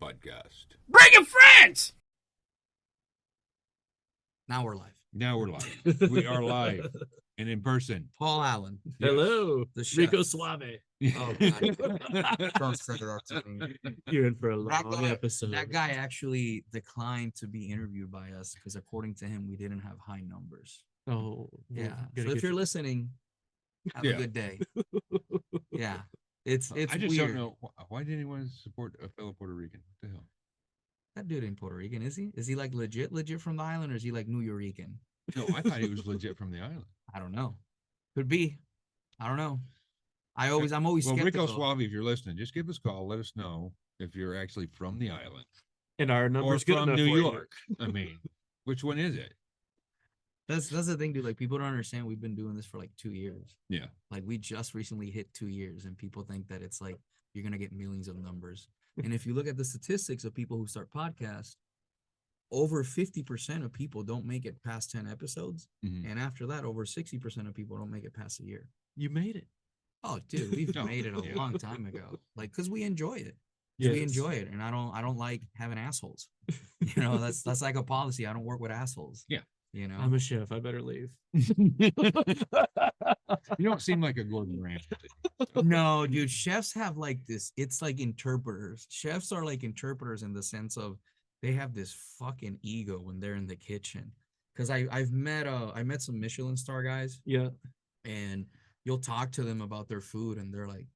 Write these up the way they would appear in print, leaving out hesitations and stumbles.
podcast. Bring your friends! Now we're live. Now we're live. We are live and in person. Paul Allen. Yes. Hello, The chef. Rico Suave. Oh, God. Don't start it off to me. You're in for a That long guy, episode. that guy actually declined to be interviewed by us because according to him, we didn't have high numbers. Oh, Yeah. gotta So if get you're you- listening, have Yeah. a good day. Yeah. It's I just weird. don't know why did anyone support a fellow Puerto Rican? What the hell? That dude ain't Puerto Rican, is he? Is he like legit from the island, or is he like New Yorican? No, I thought he was legit from the island. I don't know. Could be. I don't know. I'm always Well, skeptical. Rico Suave, if you're listening, just give us a call. Let us know if you're actually from the island and our or numbers good from enough New for you. York. I mean, which one is it? That's the thing, dude. Like, people don't understand we've been doing this for like 2 years. Yeah. Like, we just recently hit 2 years, and people think that it's like you're gonna get millions of numbers. And if you look at the statistics of people who start podcasts, over 50% of people don't make it past 10 episodes. Mhm. And after that, over 60% of people don't make it past a year. You made it. Oh, dude, we've No, made it a yeah. long time ago. Like, cause we enjoy it. Yes. We enjoy it. And I don't like having assholes. You know, that's like a policy. I don't work with assholes. Yeah. You know, I'm a chef. I better leave. You don't seem like a Gordon Ramsay. no, dude, chefs have like this, it's like interpreters. Chefs are like interpreters in the sense of they have this fucking ego when they're in the kitchen. Cause I met some Michelin star guys, Yeah. and you'll talk to them about their food and they're like,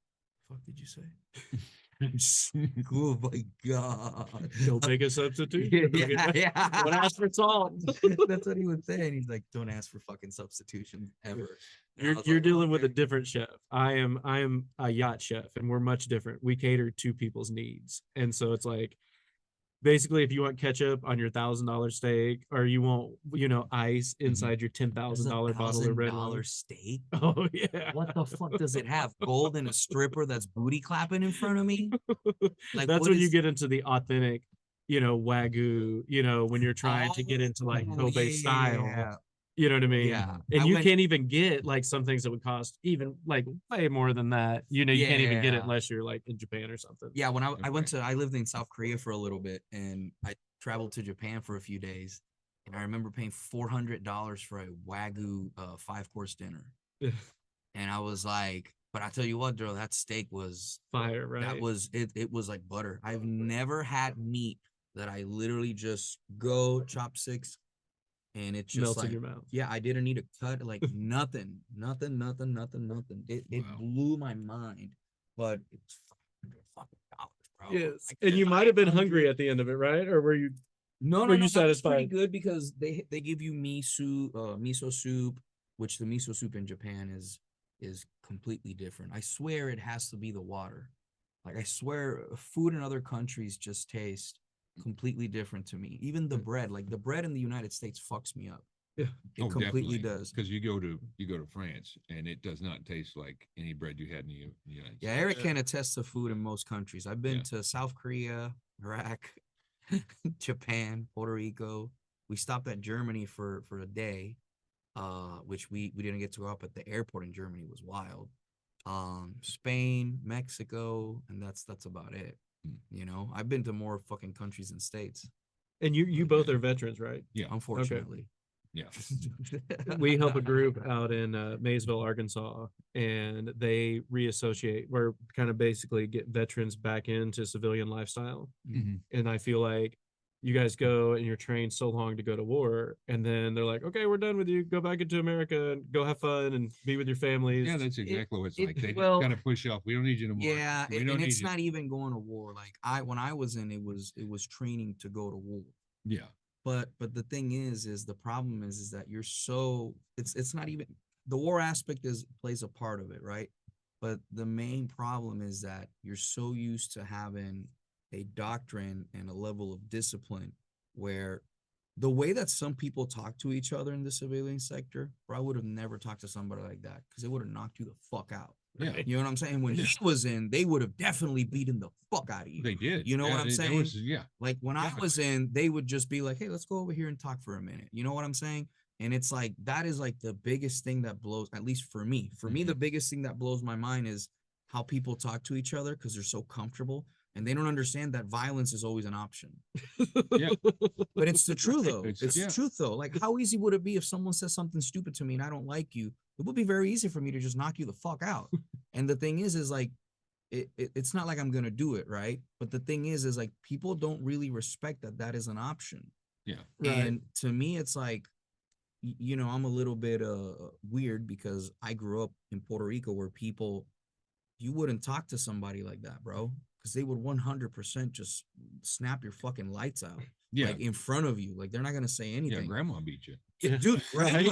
fuck did you say? Oh my God. He'll take a substitute. Yeah. Don't ask for salt. That's what he would say. And he's like, don't ask for fucking substitution ever. And I You're was you're like, dealing with a okay. different chef. I am a yacht chef, and we're much different. We cater to people's needs, and so it's like basically if you want ketchup on your $1,000 steak, or you want ice inside your $10,000 bottle of red $1,000 wine. steak. Oh yeah. What the fuck does it have? Gold and a stripper that's booty clapping in front of me? Like, That's what when you is- get into the authentic, wagyu. When you're trying to get into like Oh, Kobe style. yeah. You know what I mean? Yeah. And I you went- can't even get like some things that would cost even like way more than that. You can't even get it Yeah. unless you're like in Japan or something. Yeah, when I lived in South Korea for a little bit, and I traveled to Japan for a few days, and I remember paying $400 for a Wagyu 5-course dinner. And I was like, but I tell you what, girl, that steak was Fire, right? that was it was like butter. I've never had meat that I literally just go chopsticks and it's just melts like, in your mouth. yeah, I didn't need a cut, like nothing. It blew my mind, but it's fucking dollars, bro. Yes. Like, And you might have been 500 hungry at the end of it, right? Or were you? No, Were no, you no, that was pretty satisfied? good because they give you miso soup, which the miso soup in Japan is completely different. I swear it has to be the water. Like, I swear food in other countries just taste completely different to me. Even the bread, like the bread in the United States fucks me up. Yeah. It completely does. Because you go to France and it does not taste like any bread you had in the United Yeah, States. Eric can attest to food in most countries. I've been Yeah. to South Korea, Iraq, Japan, Puerto Rico. We stopped at Germany for a day, which we didn't get to go up at the airport in Germany. Was wild. Spain, Mexico, and that's about it. I've been to more fucking countries and states, And you both are veterans, right? Yeah. unfortunately. Yeah. We help a group out in Maysville, Arkansas, and they reassociate. We're kind of basically get veterans back into civilian lifestyle. Mhm. And I feel like you guys go and you're trained so long to go to war, and then they're like, okay, we're done with you. Go back into America and go have fun and be with your families. Yeah, that's exactly what it's like. They well, just kind of push off. We don't need you no more. Yeah, We and don't need it's you. not even going to war. Like, when I was in, it was training to go to war. Yeah. But the thing is the problem is that you're so it's not even the war aspect plays a part of it, right? But the main problem is that you're so used to having a doctrine and a level of discipline where the way that some people talk to each other in the civilian sector, bro, I would have never talked to somebody like that because it would have knocked you the fuck out. Yeah. You know what I'm saying? When he was in, they would have definitely beaten the fuck out of you. They did. You know what I'm it saying? was- yeah. Like, when I was in, they would just be like, hey, let's go over here and talk for a minute. You know what I'm saying? And it's like, that is like the biggest thing that blows, at least for me. For me, the biggest thing that blows my mind is how people talk to each other because they're so comfortable. And they don't understand that violence is always an option. Yeah. But it's the truth though. It's- It's yeah. the truth though. Like, how easy would it be if someone says something stupid to me and I don't like you? It would be very easy for me to just knock you the fuck out. And the thing is like, it's not like I'm gonna do it, right? But the thing is like people don't really respect that that is an option. Yeah. Right. And to me, it's like, you know, I'm a little bit weird because I grew up in Puerto Rico where people, you wouldn't talk to somebody like that, bro, because they would 100% just snap your fucking lights out, Yeah. like in front of you. Like they're not gonna say Yeah. anything. Grandma beat you. Yeah, dude, right?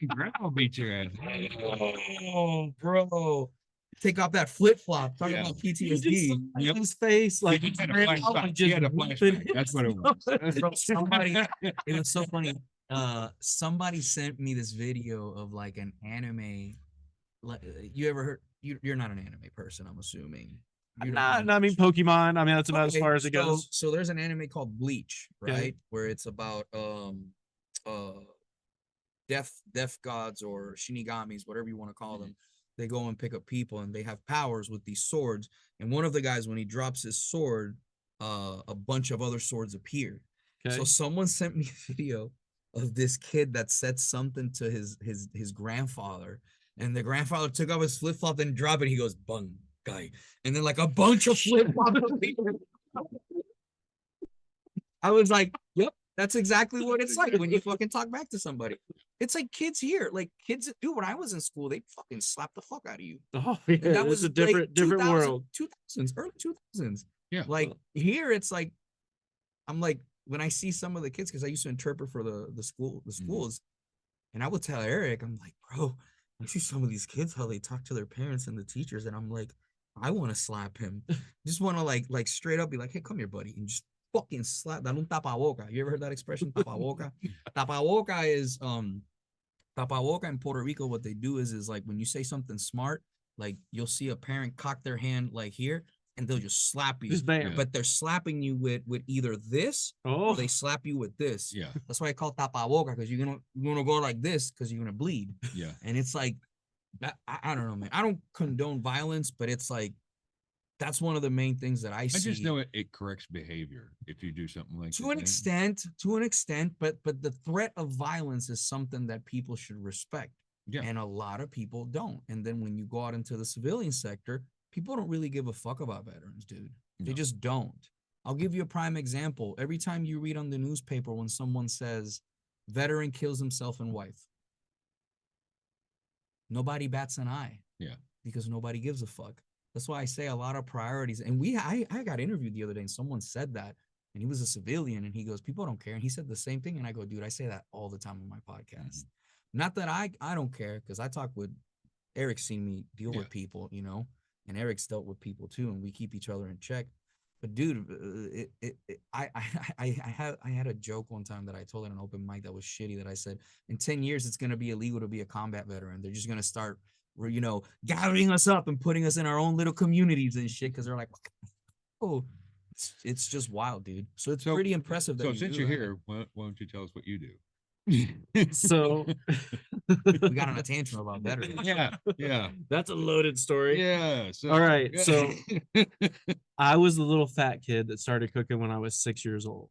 Grandma beat your ass. Oh, bro. Take off that flip flop. Talk Yeah. about You just PTSD. saw his face, like He had a grandma flashback. was He had a weeping. flashback. That's what it was. Bro, somebody, it was so funny. Somebody sent me this video of like an anime. Like, you ever heard? You're not an anime person, I'm assuming. You don't Nah, know I mean much. Pokemon. I mean that's about as Okay, far as it goes. So there's an anime called Bleach, Okay. right? Where it's about death gods or shinigamis, whatever you want to call them. They go and pick up people and they have powers with these swords. And one of the guys, when he drops his sword, a bunch of other swords appear. Okay. So someone sent me a video of this kid that said something to his grandfather, and the grandfather took off his flip flop and dropped it. He goes, "Bung guy," and then like a bunch of flip flops. I was like, "Yep, that's exactly what it's like when you fucking talk back to somebody." It's like kids here, like kids, dude. When I was in school, they fucking slapped the fuck out of you. Oh yeah, And that it's was a like different 2000 world. 2000s, early 2000s. Yeah. Like here, it's like, I'm like, when I see some of the kids, because I used to interpret for the schools, and I would tell Eric, I'm like, bro, I see some of these kids how they talk to their parents and the teachers, and I'm like, I want to slap him. Just want to like straight up be like, hey, come here, buddy, and just fucking slap. Dar un tapaboca. You ever heard that expression, tapaboca? Tapaboca is tapaboca in Puerto Rico. What they do is like when you say something smart, like you'll see a parent cock their hand like here, and they'll just slap you. Just bam. But they're slapping you with either this Oh, or they slap you with this. Yeah. That's why I call it tapaboca, because you're gonna go like this because you're gonna bleed. Yeah. And it's like I don't know, man. I don't condone violence, but it's like that's one of the main things that I see. I just know it corrects behavior if you do something like to that. an extent, but the threat of violence is something that people should respect. Yeah. And a lot of people don't. And then when you go out into the civilian sector, people don't really give a fuck about veterans, dude. They No. just don't. I'll give you a prime example. Every time you read on the newspaper when someone says veteran kills himself and wife, nobody bats an eye. Yeah. Because nobody gives a fuck. That's why I say a lot of priorities. And I got interviewed the other day and someone said that, and he was a civilian, and he goes, people don't care. And he said the same thing. And I go, dude, I say that all the time on my podcast. Not that I don't care, because I talk with Eric's seen me deal Yeah. with people, you know, and Eric's dealt with people too, and we keep each other in check. But dude, I had a joke one time that I told at an open mic that was shitty, that I said, in 10 years, it's going to be illegal to be a combat veteran. They're just going to start, you know, gathering us up and putting us in our own little communities and shit. Cause they're like, oh, it's just wild, dude. So it's pretty impressive. That So you since do you're that. here, why don't you tell us what you do? so We got on a tantrum about veterans. Yeah. that's a loaded story. Yeah. So, All right, so- I was the little fat kid that started cooking when I was 6 years old.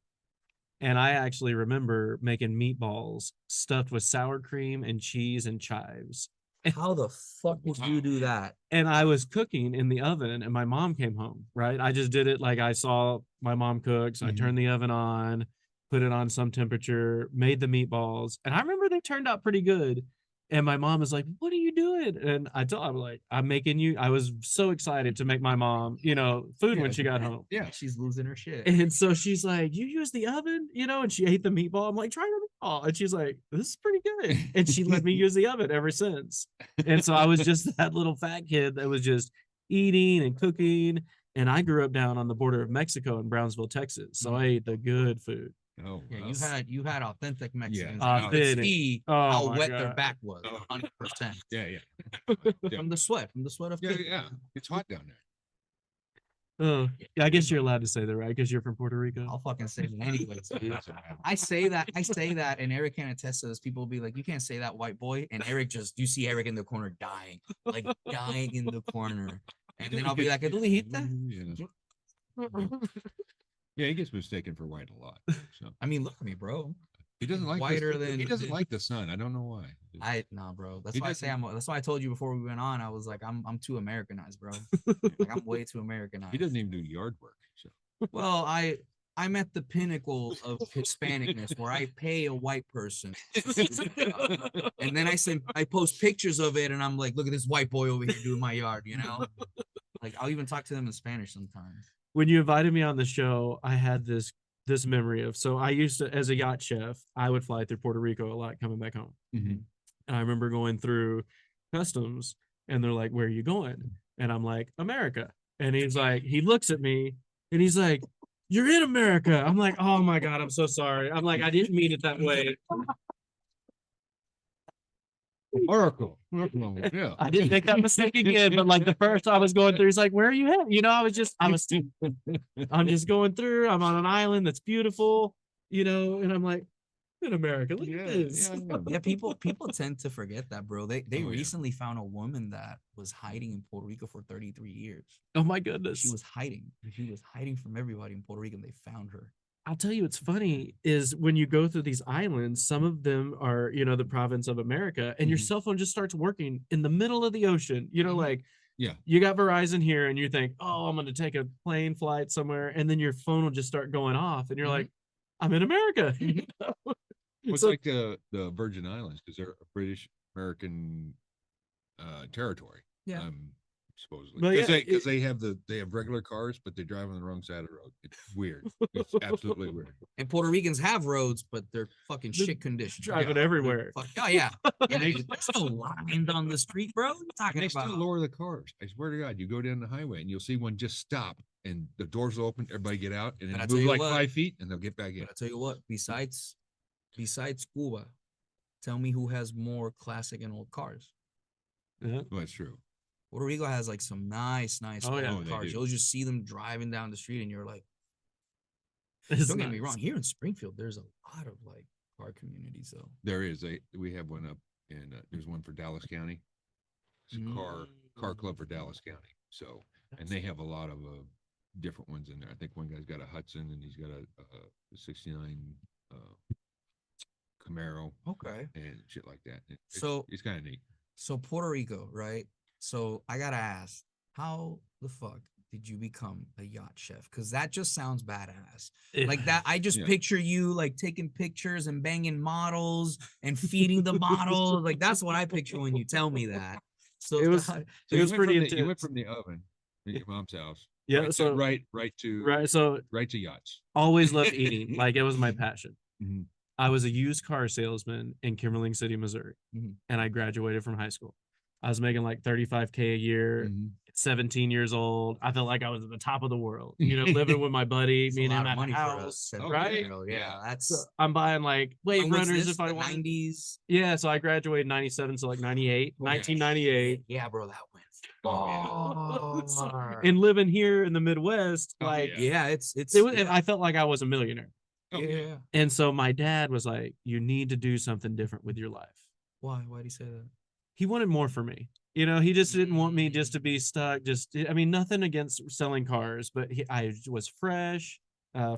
And I actually remember making meatballs stuffed with sour cream and cheese and chives. How the fuck did you do that? And I was cooking in the oven and my mom came home, right? I just did it like I saw my mom cook. So I Mhm. turned the oven on, put it on some temperature, made the meatballs. And I remember they turned out pretty good. And my mom was like, what are you doing? And I told her, I'm like, I'm making you. I was so excited to make my mom, you know, food when she got home. Yeah. She's losing her shit. And so she's like, you use the oven, you know, and she ate the meatball. I'm like, try the meatball. And she's like, this is pretty good. And she let me use the oven ever since. And so I was just that little fat kid that was just eating and cooking. And I grew up down on the border of Mexico in Brownsville, Texas. So I ate the good food. Oh, Yeah, well. you had authentic Mexicans. Yeah. You could Authentic. see Oh how my wet their God. back was. Oh. 100%. Yeah. Yeah. From the sweat of Yeah. kicking. Yeah. It's hot down there. Oh, yeah, I guess you're allowed to say that, right? Because you're from Puerto Rico. I'll fucking say it anyways. dude. Doesn't matter. I say that, and Eric can attest to this. People will be like, you can't say that, white boy. And Eric you see Eric in the corner dying, like dying in the corner. And then I'll be like, "¿Tú dijiste?" Yeah, he gets mistaken for white a lot. So I mean, look at me, bro. he doesn't like Whiter he than- doesn't like the sun. I don't know why. Nah, bro. That's He why I say doesn't- that's why I told you before we went on. I was like, I'm too Americanized, bro. Like, I'm way too Americanized. He doesn't even do yard work. So Well, I'm at the pinnacle of Hispanicness where I pay a white person, and then I post pictures of it, and I'm like, look at this white boy over here doing my yard, you know. Like I'll even talk to them in Spanish sometimes. When you invited me on the show, I had this memory of, so I used to, as a yacht chef, I would fly through Puerto Rico a lot coming back home. Mhm. And I remember going through customs and they're like, "Where are you going?" And I'm like, "America." And he's like, he looks at me and he's like, "You're in America." I'm like, "Oh my God, I'm so sorry." I'm like, "I didn't mean it that way." Oracle. Yeah. I didn't make that mistake again. But like the first I was going through, he's like, "Where are you at?" You know, I'm just going through. I'm on an island that's beautiful, you know, and I'm like, in America, look at this. Yeah, people tend to forget that, bro. They Oh, yeah. recently found a woman that was hiding in Puerto Rico for 33 years. Oh my goodness. She was hiding. She was hiding from everybody in Puerto Rico, and they found her. I'll tell you, what's funny is when you go through these islands, some of them are, you know, the province of America, and your Mhm. cell phone just starts working in the middle of the ocean. You know, Mhm. like Yeah. you got Verizon here, and you think, "Oh, I'm going to take a plane flight somewhere," and then your phone will just start going off, and you're Mhm. like, "I'm in America." Mhm. Well, it's So- like the Virgin Islands because they're a British American territory. Yeah. Supposedly Well, because yeah, they have regular cars, but they drive on the wrong side of the road. It's weird. It's absolutely weird. And Puerto Ricans have roads, but they're fucking They're shit condition. driving everywhere. Fuck, oh yeah. Yeah, there's no lines on the street, bro. What are you And talking they still about? lower the cars. I swear to God, you go down the highway and you'll see one just stop and the doors will open, everybody get out, and But I then tell move you like what- 5 feet and they'll get back in. But I tell you what, besides Cuba, tell me who has more classic and old cars. Yeah. Well, that's true. Puerto Rico has like some nice Oh, yeah. old Oh, they cars. do. You'll just see them driving down the street, and you're like, It's don't get me nuts. wrong. Here in Springfield, there's a lot of like car communities, though. There is we have one up and there's one for Dallas County. It's a car club for Dallas County. So and they have a lot of different ones in there. I think one guy's got a Hudson and he's got a 69 Camaro Okay. and shit like that. It's kind of neat. So Puerto Rico, right? So I gotta ask, how the fuck did you become a yacht chef? Because that just sounds badass. Like that, I just Yeah. picture you like taking pictures and banging models and feeding the models. Like that's what I picture when you tell me that. So It was- So It was pretty you went intense. from the oven at your mom's house. Yeah, Right so- right to yachts. Always loved eating. Like it was my passion. Mhm. I was a used car salesman in Kimberling City, Missouri, Mhm. and I graduated from high school. I was making like 35K a year. Mhm. 17 years old. I felt like I was at the top of the world. You know, living with my buddy, It's me a and lot him of at money the for house, us. Oh, right? Yeah, Yeah. that's So I'm buying like wave when was runners this? if I The want. 90s. Yeah, so I graduated in 97, so like 98, Okay. 1998. Yeah, bro, that went Oh, yeah. far. And living here in the Midwest, Oh, like yeah. Yeah, it's it was, I felt like I was a millionaire. Oh, yeah. And so my dad was like, "You need to do something different with your life." Why? Why'd he say that? He wanted more for me. You know, he just didn't want me just to be stuck. I mean, nothing against selling cars, but I was fresh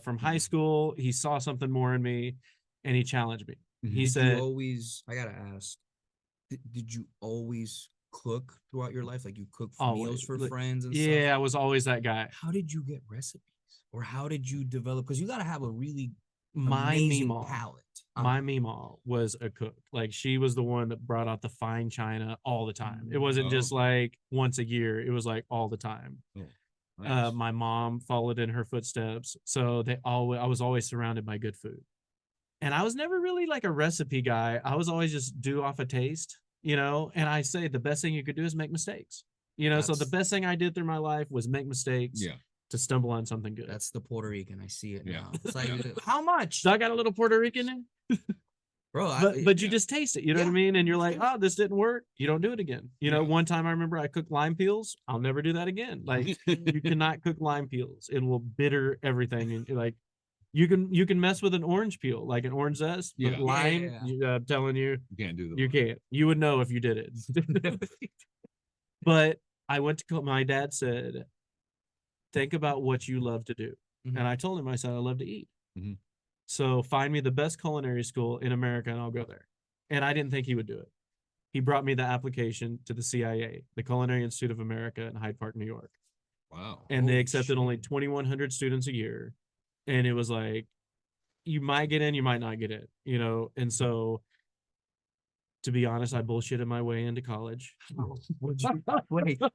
from high school. He saw something more in me and he challenged me. Mhm. He Did you said, always, I gotta ask, did you always cook throughout your life? Like you cook meals Always. for Like, friends and yeah, stuff? I was always that guy. How did you get recipes? Or how did you develop? Because you gotta have a really My amazing Meemaw, palate. my Meemaw was a cook. Like she was the one that brought out the fine china all the time. It wasn't just Oh. like once a year. It was like all the time. Nice. My mom followed in her footsteps, so I was always surrounded by good food, and I was never really like a recipe guy. I was always just do off a taste, you know. And I say the best thing you could do is make mistakes, you know. So the That's- best thing I did through my life was make mistakes Yeah. to stumble on something good. That's the Puerto Rican. I see it Yeah. now. It's like, Yeah. how much? So I got a little Puerto Rican in, Bro, but you yeah. just taste it, you know what I Yeah. mean? And you're like, oh, this didn't work. You don't do it again. You know, Yeah. one time I remember I cooked lime peels. I'll never do that again. Like you cannot cook lime peels. It will bitter everything. And like you can mess with an orange peel, like an orange zest, but Yeah. lime, Yeah. I'm telling you, You can't do the you can't. You would know if you did it. But I went to, my dad said, think about what you love to do. Mhm. And I told him, I said, I love to eat. Mhm. So find me the best culinary school in America and I'll go there. And I didn't think he would do it. He brought me the application to the CIA, the Culinary Institute of America in Hyde Park, New York. Wow. And they Holy accepted only shit. 2,100 students a year. And it was like, you might get in, you might not get in, you know? And so, to be honest, I bullshitted my way into college. Wait, no.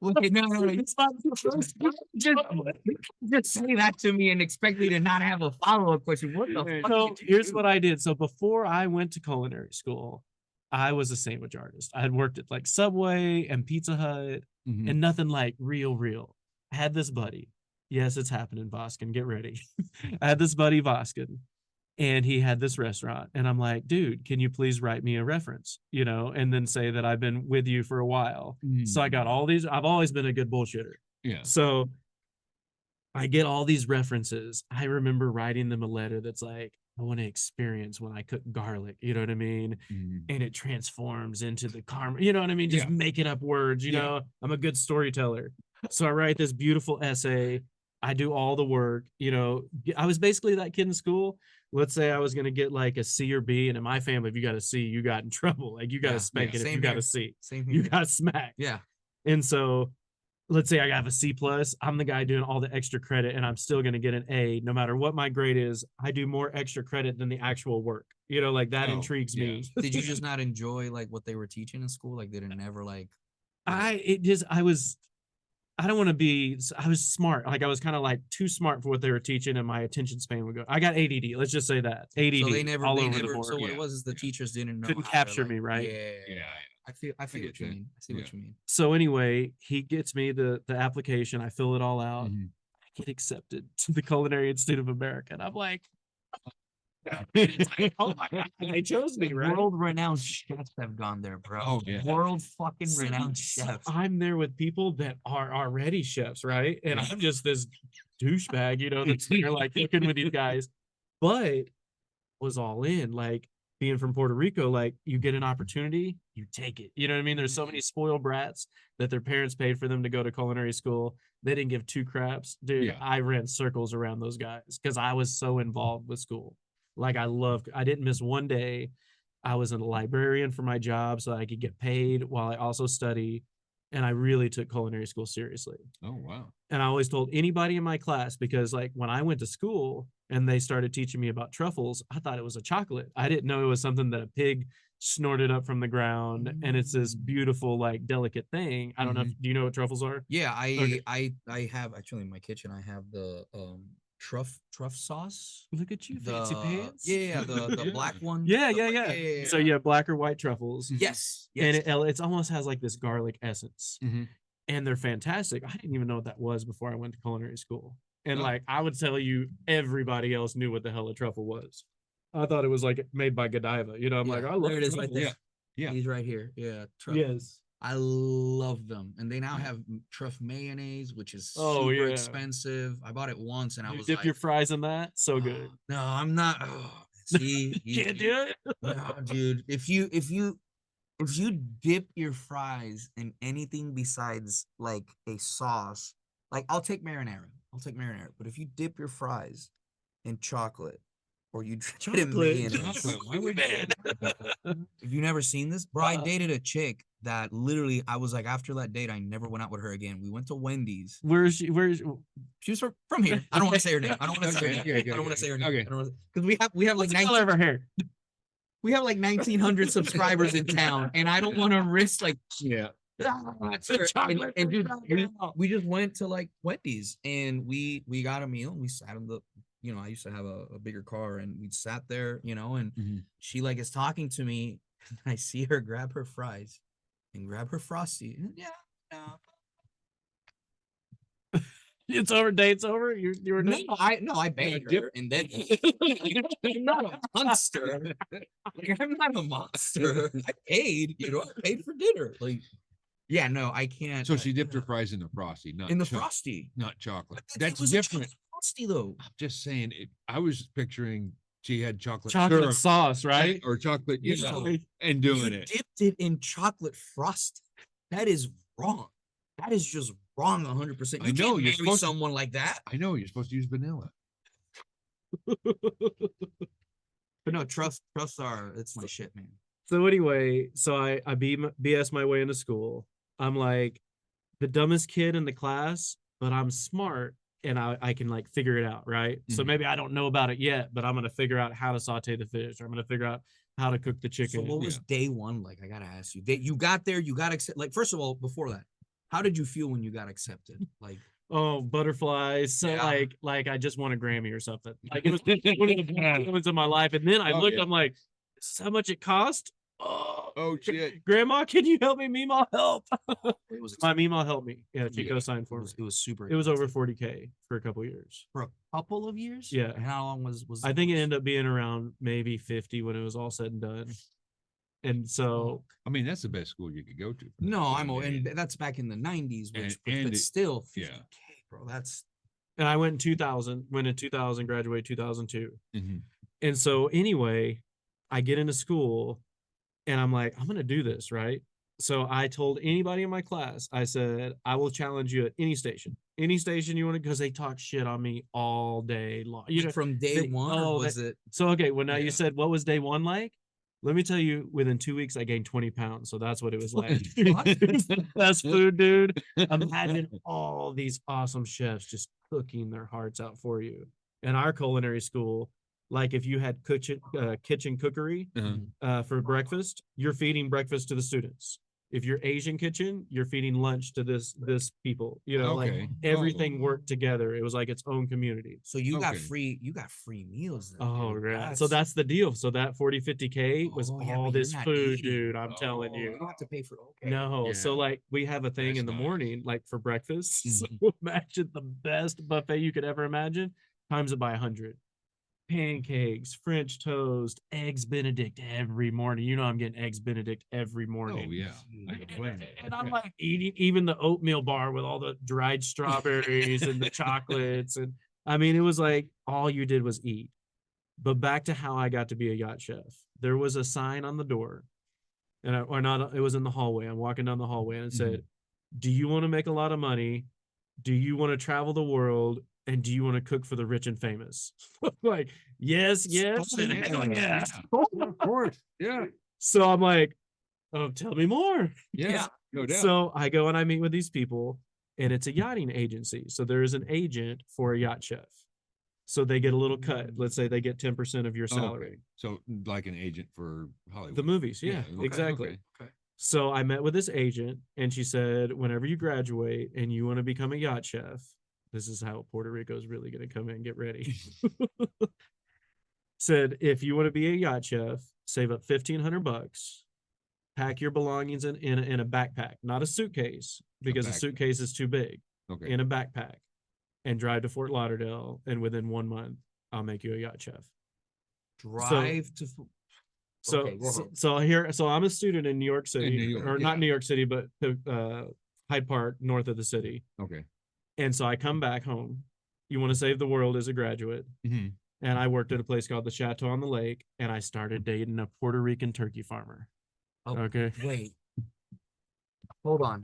Just say that to me and expect me to not have a follow-up question. What the fuck? So did you here's do? what I did. So before I went to culinary school, I was a sandwich artist. I had worked at like Subway and Pizza Hut Mhm. and nothing like real. I had this buddy. Yes, it's happening, Voskin. Get ready. I had this buddy, Voskin, and he had this restaurant. And I'm like, dude, can you please write me a reference? You know, and then say that I've been with you for a while. So I got all these, I've always been a good bullshitter. Yeah. So I get all these references. I remember writing them a letter that's like, I want to experience when I cook garlic, you know what I mean? Mhm. And it transforms into the karma, you know what I mean? Just Yeah. making up words, you Yeah. know, I'm a good storyteller. So I write this beautiful essay. I do all the work, you know. I was basically that kid in school. Let's say I was going to get like a C or B, and in my family, if you got a C, you got in trouble. Like you got Yeah, to spank yeah, it if same you got here. a C. Same You here. got smacked. Yeah. And so let's say I have a C plus, I'm the guy doing all the extra credit and I'm still going to get an A no matter what my grade is. I do more extra credit than the actual work, you know, like that Oh, intrigues yeah. me. Did you just not enjoy like what they were teaching in school? Like, did it never like? I don't want to be, I was smart. Like I was kind of like too smart for what they were teaching and my attention span would go. I got ADD. Let's just say that. ADD So they never, all they over the never. board. So what it Yeah, was is the yeah. teachers didn't know. Couldn't how to, capture like- me, right? Yeah. Yeah. I feel get what you that. mean. I see what you mean. So anyway, he gets me the application. I fill it all out. Mhm. I get accepted to the Culinary Institute of America. And I'm like, oh my God, they chose me, right? World-renowned chefs have gone there, bro. Oh, yeah. World fucking So- renowned so chefs. I'm there with people that are already chefs, right? And Yeah. I'm just this douchebag, you know, that's there like cooking with these guys. But was all in, like being from Puerto Rico, like you get an opportunity, you take it. You know what I mean? There's so many spoiled brats that their parents paid for them to go to culinary school. They didn't give two craps. Dude, Yeah. I ran circles around those guys because I was so involved with school. Like I didn't miss one day. I was a librarian for my job so I could get paid while I also study. And I really took culinary school seriously. Oh, wow. And I always told anybody in my class, because like when I went to school and they started teaching me about truffles, I thought it was a chocolate. I didn't know it was something that a pig snorted up from the ground. And it's this beautiful, like delicate thing. I don't know if, do you know what truffles are? Yeah, Okay. I have actually in my kitchen. I have the truff sauce. Look at you, The fancy pants. yeah, the Yeah. black one. Yeah, the yeah, black- yeah. So yeah, black or white truffles. Yes, And yes. it's almost has like this garlic essence. Mhm. And they're fantastic. I didn't even know what that was before I went to culinary school. And Oh. like I would tell you, everybody else knew what the hell a truffle was. I thought it was like made by Godiva. You know, I'm Yeah, like, I love there it is right truffles. there. Yeah. He's right here. Yeah, truff. Yes. I love them, and they now have truff mayonnaise, which is Oh, super yeah. expensive. I bought it once, and I You was dip like, your fries in that. So good. No, I'm not. Oh, see, Can't do it. No, dude. If you dip your fries in anything besides like a sauce, like I'll take marinara. But if you dip your fries in chocolate or you dip it in mayonnaise, Chocolate, why would have you never seen this? Bro, I dated a chick that literally I was like, after that date, I never went out with her again. We went to Wendy's. Where's she? She was from here. I don't want to say her name. I don't want to say her name. Okay, I don't want to say her name. okay. Because we have like What's the color of her hair? we have like 1,900 subscribers in town, and I don't want to risk like Yeah. and dude, we just went to like Wendy's and we got a meal and we sat in the, you know, I used to have a bigger car and we sat there, you know, and Mhm. she like is talking to me and I see her grab her fries and grab her Frosty. And yeah, no. It's over. Date's over. You were No, done? I banged her and then I'm not a monster. Like, I'm not a monster. I paid, you know, I paid for dinner. Like, yeah, no, I can't. So she dipped her fries in the Frosty, not in the cho- Frosty. not chocolate. It That's was a different. chocolate Frosty though. I'm just saying it. I was picturing she had chocolate Chocolate syrup sauce, right? or chocolate, you know, Yeah. and doing You it. dipped it in chocolate Frosty. That is wrong. That is just wrong 100%. I You know, can't you're marry supposed to- someone like that. I know you're supposed to use vanilla. But no, trusts are, it's my shit, man. So anyway, so I BS my way into school. I'm like the dumbest kid in the class, but I'm smart and I can like figure it out, right? So Mhm. maybe I don't know about it yet, but I'm gonna figure out how to saute the fish, or I'm gonna figure out how to cook the So chicken. what was day one like? I gotta ask you. You got there, you got accepted. Like, first of all, before that, how did you feel when you got accepted? Like, Oh, butterflies. So Yeah. like I just won a Grammy or something. Like it was one of the best moments of my life. And then I Oh, looked, yeah. I'm like, this is how much it cost? Oh shit. Grandma, can you help me? Meemaw, help. it was My Meemaw helped me. Yeah, she Yeah, co-signed for me. it was super. It was over expensive. 40K for a couple years. For a couple of years. Yeah. And how long was? I think it ended up being around maybe 50 when it was all said and done. And so I mean, that's the best school you could go to. for that. No, I I'm mean, and that's back in the 90s, which and but it- still 50K, yeah. bro. That's and I went in 2000, went in 2000, graduated 2002. Mhm. And so anyway, I get into school and I'm like, I'm gonna do this, right? So I told anybody in my class, I said, I will challenge you at any station you want to, because they talk shit on me all day long. You know, from day they- one. oh, Or was it? so okay, well now Yeah. you said what was day one like? Let me tell you, within 2 weeks I gained 20 pounds. So that's what it was like. Best food, dude. Imagine all these awesome chefs just cooking their hearts out for you. In our culinary school, like if you had kitchen cookery Uh-huh. for breakfast, you're feeding breakfast to the students. If you're Asian kitchen, you're feeding lunch to this people. You know, Okay. like everything worked together. It was like its own community. So you got Okay. free meals. Then, Oh, dude. yeah. So that's the deal. So that 40-50K was Oh, yeah, all but you're this not food, eating. dude. I'm telling Oh, you. you don't have to pay for. Okay. No, so Yeah. like we have a thing That's in the nice. morning, like for breakfast. So Mhm. imagine the best buffet you could ever imagine, times it by 100. Pancakes, French toast, eggs Benedict every morning. You know I'm getting eggs Benedict every morning. Oh yeah. I can blame you. And I'm Yeah. like eating even the oatmeal bar with all the dried strawberries and the chocolates. And I mean, it was like all you did was eat. But back to how I got to be a yacht chef. There was a sign on the door, and or not, it was in the hallway. I'm walking down the hallway and it said, do you want to make a lot of money? Do you want to travel the world? And do you want to cook for the rich and famous? Like, yes, yes, and hell yeah. Of course. Yeah. So I'm like, oh, tell me more. Yeah. No doubt. So I go and I meet with these people, and it's a yachting agency. So there is an agent for a yacht chef. So they get a little cut. Let's say they get 10% of your Oh, salary. okay. So like an agent for Hollywood. The movies, yeah, okay, exactly. okay. So I met with this agent, and she said, whenever you graduate and you want to become a yacht chef, this is how Puerto Rico is really going to come in. Get ready. Said, if you want to be a yacht chef, save up $1,500, pack your belongings in a backpack, not a suitcase, because a backpack. suitcase is too big, Okay. in a backpack, and drive to Fort Lauderdale. And within 1 month, I'll make you a yacht chef. Drive to. So, Okay, go ahead. so I'm a student in New York City, New York, or not yeah. New York City, but Hyde Park, north of the city. Okay. And so I come back home. You want to save the world as a graduate. Mm-hmm. And I worked at a place called the Chateau on the Lake, and I started dating a Puerto Rican turkey farmer. Oh, Okay. Wait. Hold on.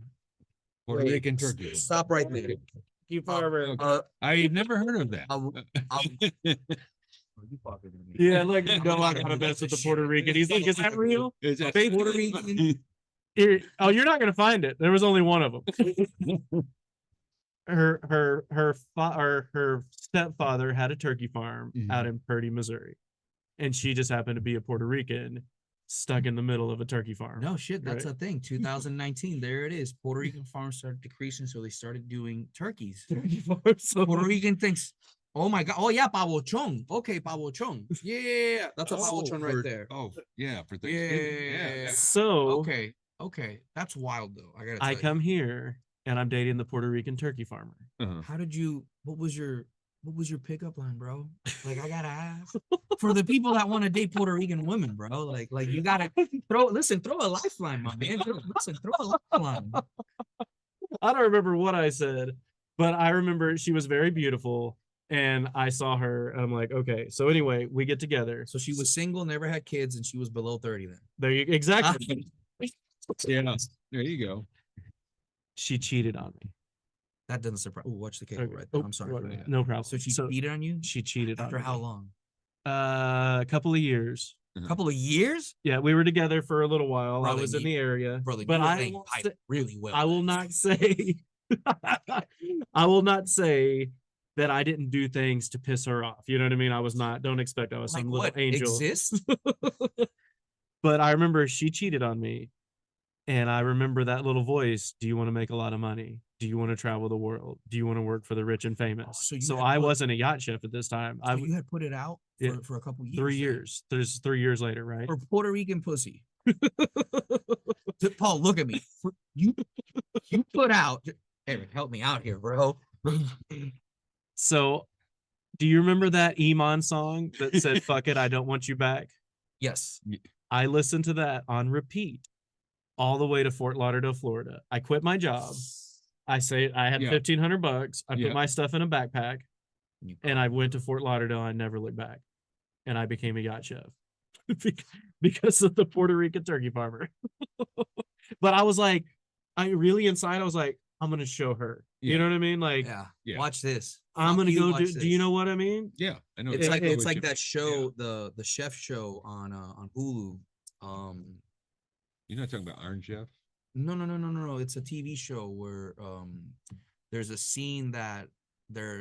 Puerto Wait, Rican turkey. Stop right there. Turkey farmer. Okay. I've never heard of that. I'll- Yeah, like no, I gotta mess with the Puerto Rican. He's like, is that real? Is that Puerto Rican? Oh, you're not gonna find it. There was only one of them. Her stepfather had a turkey farm out in Purdy, Missouri, and she just happened to be a Puerto Rican stuck in the middle of a turkey farm. No shit, that's Right. a thing. 2019, there it is. Puerto Rican farms started decreasing, so they started doing turkeys. Turkey farm. So Puerto Rican thinks, oh my god, oh yeah, pavochon. Okay, pavochon. Yeah, that's a pavochon right there. Oh, yeah, for Yeah. Thanksgiving. Yeah. So Okay, that's wild though. I gotta. I tell come here and I'm dating the Puerto Rican turkey farmer. Uh-huh. How did you? What was your pickup line, bro? Like I gotta ask for the people that want to date Puerto Rican women, bro. Like you gotta throw a lifeline, my man. Throw a lifeline. I don't remember what I said, but I remember she was very beautiful. And I saw her, and I'm like, okay. So anyway, we get together. So she was single, never had kids, and she was below 30 then. There you exactly. Yeah. There you go. She cheated on me. That doesn't surprise. Oh, watch the cable Okay. right there. Oh, I'm sorry. what- Go ahead. no problem. So she cheated on you She cheated after on how me. long? A couple of years. A couple of years? Yeah, we were together for a little while. Brother, I was in you- the area, Brother, but you were I laying won't pipe say, really well. I will not say, I will not say that I didn't do things to piss her off. You know what I mean? I was not. Don't expect I was Like some little what? angel. Exist? But I remember she cheated on me, and I remember that little voice. Do you want to make a lot of money? Do you want to travel the world? Do you want to work for the rich and famous? so you So had I put- wasn't a yacht chef at this time. So you had put it out Yeah. for a couple years. 3 then. years. There's 3 years later, right? For Puerto Rican pussy. Paul, look at me. You put out. Eric, help me out here, bro. So, do you remember that Iman song that said "Fuck it, I don't want you back"? Yes. I listened to that on repeat all the way to Fort Lauderdale, Florida. I quit my job. I say I had Yeah. $1,500. I Yeah. put my stuff in a backpack and I went to Fort Lauderdale. I never looked back, and I became a yacht chef because of the Puerto Rican turkey farmer. But I was like, I really inside, I was like, I'm gonna show her. You Yeah. know what I mean? Like, Yeah. Yeah. Watch this. I'm Fuck gonna you, go watch do you this. know what I mean? Yeah, I know. It's like It's it's like you- that show, the chef show on Hulu. You're not talking about Iron Chef? No. It's a TV show where there's a scene that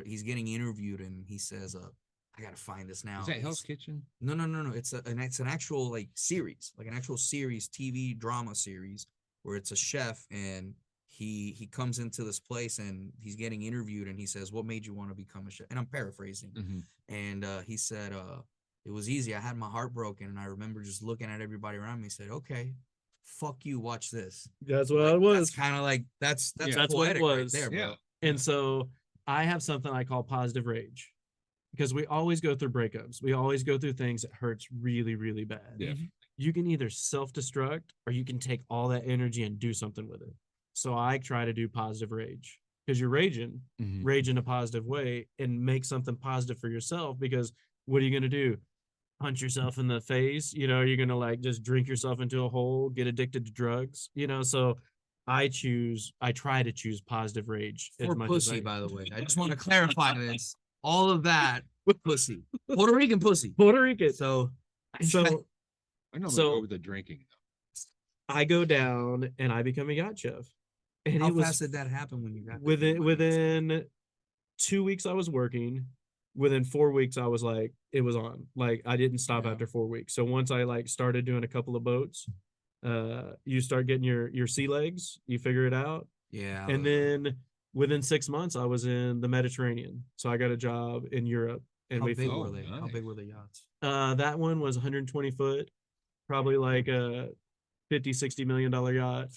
he's getting interviewed and he says, I gotta find this now. Is that It's- Hell's Kitchen? No. It's an actual like series, like an actual series, TV drama series where it's a chef and he comes into this place and he's getting interviewed and he says, "What made you want to become a chef?" And I'm paraphrasing. Mhm. And he said, "It was easy. I had my heart broken, and I remember just looking at everybody around me." He said, "Okay, fuck you. Watch this." That's what Like, it was. That's kind of like that's Yeah. That's what it poetic right was. there, bro. Yeah. And so I have something I call positive rage, because we always go through breakups. We always go through things that hurts really, really bad. Yeah. You can either self-destruct or you can take all that energy and do something with it. So I try to do positive rage, because you're raging, Mhm. rage in a positive way and make something positive for yourself. Because what are you going to do? Punch yourself in the face? You know, you're going to like just drink yourself into a hole, get addicted to drugs, you know? So I try to choose positive rage as For much pussy, as by the way. I just want to clarify this. All of that pussy, Puerto Rican pussy. Puerto Rican. So So I normally So- go with the drinking. I go down and I become a yacht chef. And how it was fast did that happen when you got within 2 weeks I was working. Within 4 weeks I was like, it was on. Like I didn't stop Yeah. after 4 weeks. So once I like started doing a couple of boats, you start getting your sea legs, you figure it out. Yeah. And then within 6 months I was in the Mediterranean. So I got a job in Europe, and how we big flew. were they? How nice. big were the yachts? That one was 120 foot, probably like a 50-60 million dollar yacht.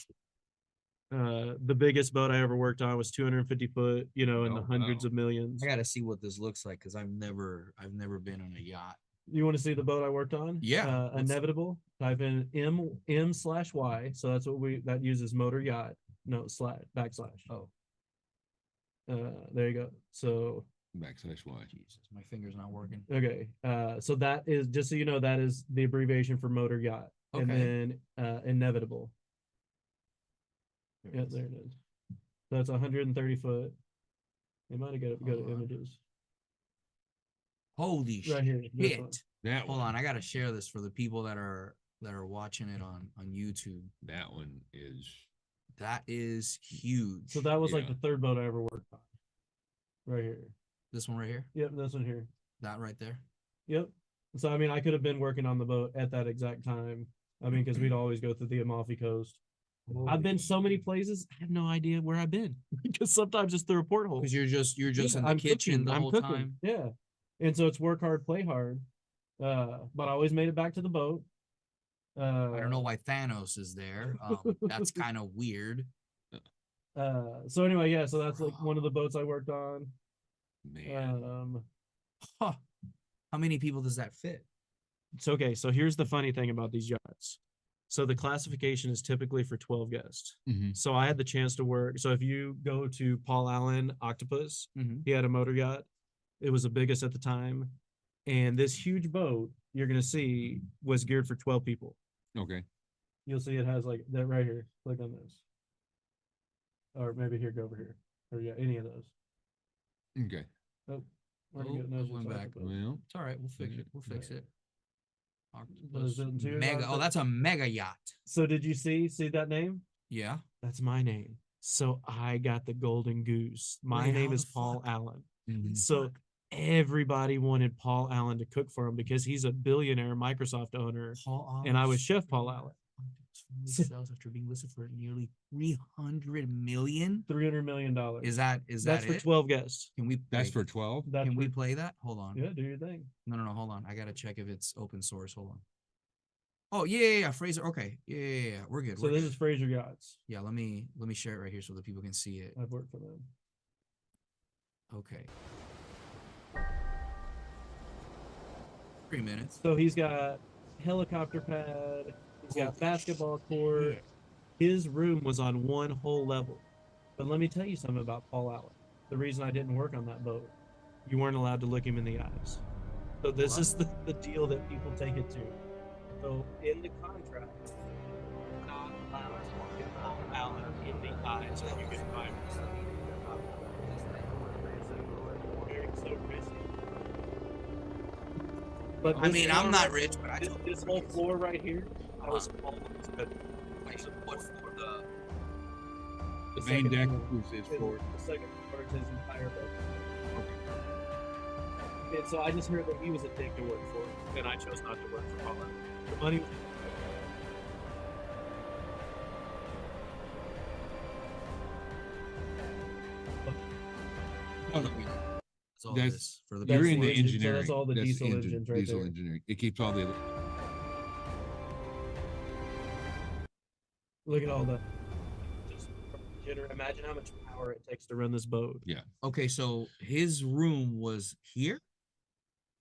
The biggest boat I ever worked on was 250 foot, you know, in the Oh, hundreds wow. of millions. I gotta see what this looks like because I've never been on a yacht. You want to see the boat I worked on? Yeah, let's- Inevitable. Type in M/Y. So that's what that uses motor yacht. No, backslash. Oh, There you go. So Backslash Y. Jesus, my finger's not working. okay. So that is, just so you know, that is the abbreviation for motor yacht. And Okay. then inevitable. There it Yeah, is. there it is. So it's 130 foot. They might have got to go Hold to on. images. Holy Right here. this one. shit! That Hold one. on, I gotta share this for the people that are watching it on YouTube. That one is. That is huge. So that was like Yeah. the third boat I ever worked on. Right here. This one right here, Yep, this one here. that right there. Yep. So I mean, I could have been working on the boat at that exact time. I mean, because we'd always go through the Amalfi Coast. I've been so many places, I have no idea where I've been because sometimes it's through a porthole. Because you're just Yeah, in the I'm kitchen cooking, the I'm whole cooking. time. Yeah. And so it's work hard, play hard. But I always made it back to the boat. I don't know why Thanos is there. That's kind of weird. So anyway, yeah, so that's like one of the boats I worked on. Man. Huh. How many people does that fit? It's okay. So here's the funny thing about these yachts. So the classification is typically for 12 guests. Mhm. So I had the chance to work. So if you go to Paul Allen Octopus, Mhm. he had a motor yacht. It was the biggest at the time. And this huge boat you're going to see was geared for 12 people. Okay. You'll see it has like that right here. Click on this. or maybe here, go over here, or yeah, any of those. Okay. Oh, Oh, already got it knows went what's back. up with it. Well, It's all right. We'll fix it. We'll fix Yeah. it. Those Octopus two mega. Oh, octopus- that's a mega yacht. So did you see that name? Yeah. That's my name. So I got the golden goose. My Wait, name how is the Paul fuck? Allen. mhm. So Fuck. everybody wanted Paul Allen to cook for him because he's a billionaire Microsoft owner. Paul And I was Allen's Chef Paul Allen. So- Sales after being listed for nearly 300 million. $300 million. Is that That's for it? 12 guests. Can we? That's wait, for 12. That's Can we for- play that? Hold on. Yeah, do your thing. No, hold on. I gotta check if it's open source. Hold on. Oh yeah. Fraser. Okay. Yeah. We're good. So We're this good. is Fraser Yachts. Yeah. Let me share it right here so that people can see it. I've worked for them. Okay. 3 minutes. So he's got helicopter pad. He's got Holy basketball court. shit. His room was on one whole level. But let me tell you something about Paul Allen. The reason I didn't work on that boat, you weren't allowed to look him in the eyes. So this is the deal that people take it to. So in the contract, you're not allowed to look at Paul Allen in the eyes when you get fired. So risky. But I this mean, floor I'm not right- rich, but I This, told this whole floor right here, I was all like what for the the Main second deck floor. was his floor. The second floor is his entire boat. And so I just heard that he was a dick to work for, and I chose not to work for Paul Allen. The money was Oh, That's all That's- this for the That's You're the in the engine, so engineering. that's all the diesel engines right diesel there. engineering. It keeps all the. look at all the just imagine how much power it takes to run this boat. Okay, so his room was here.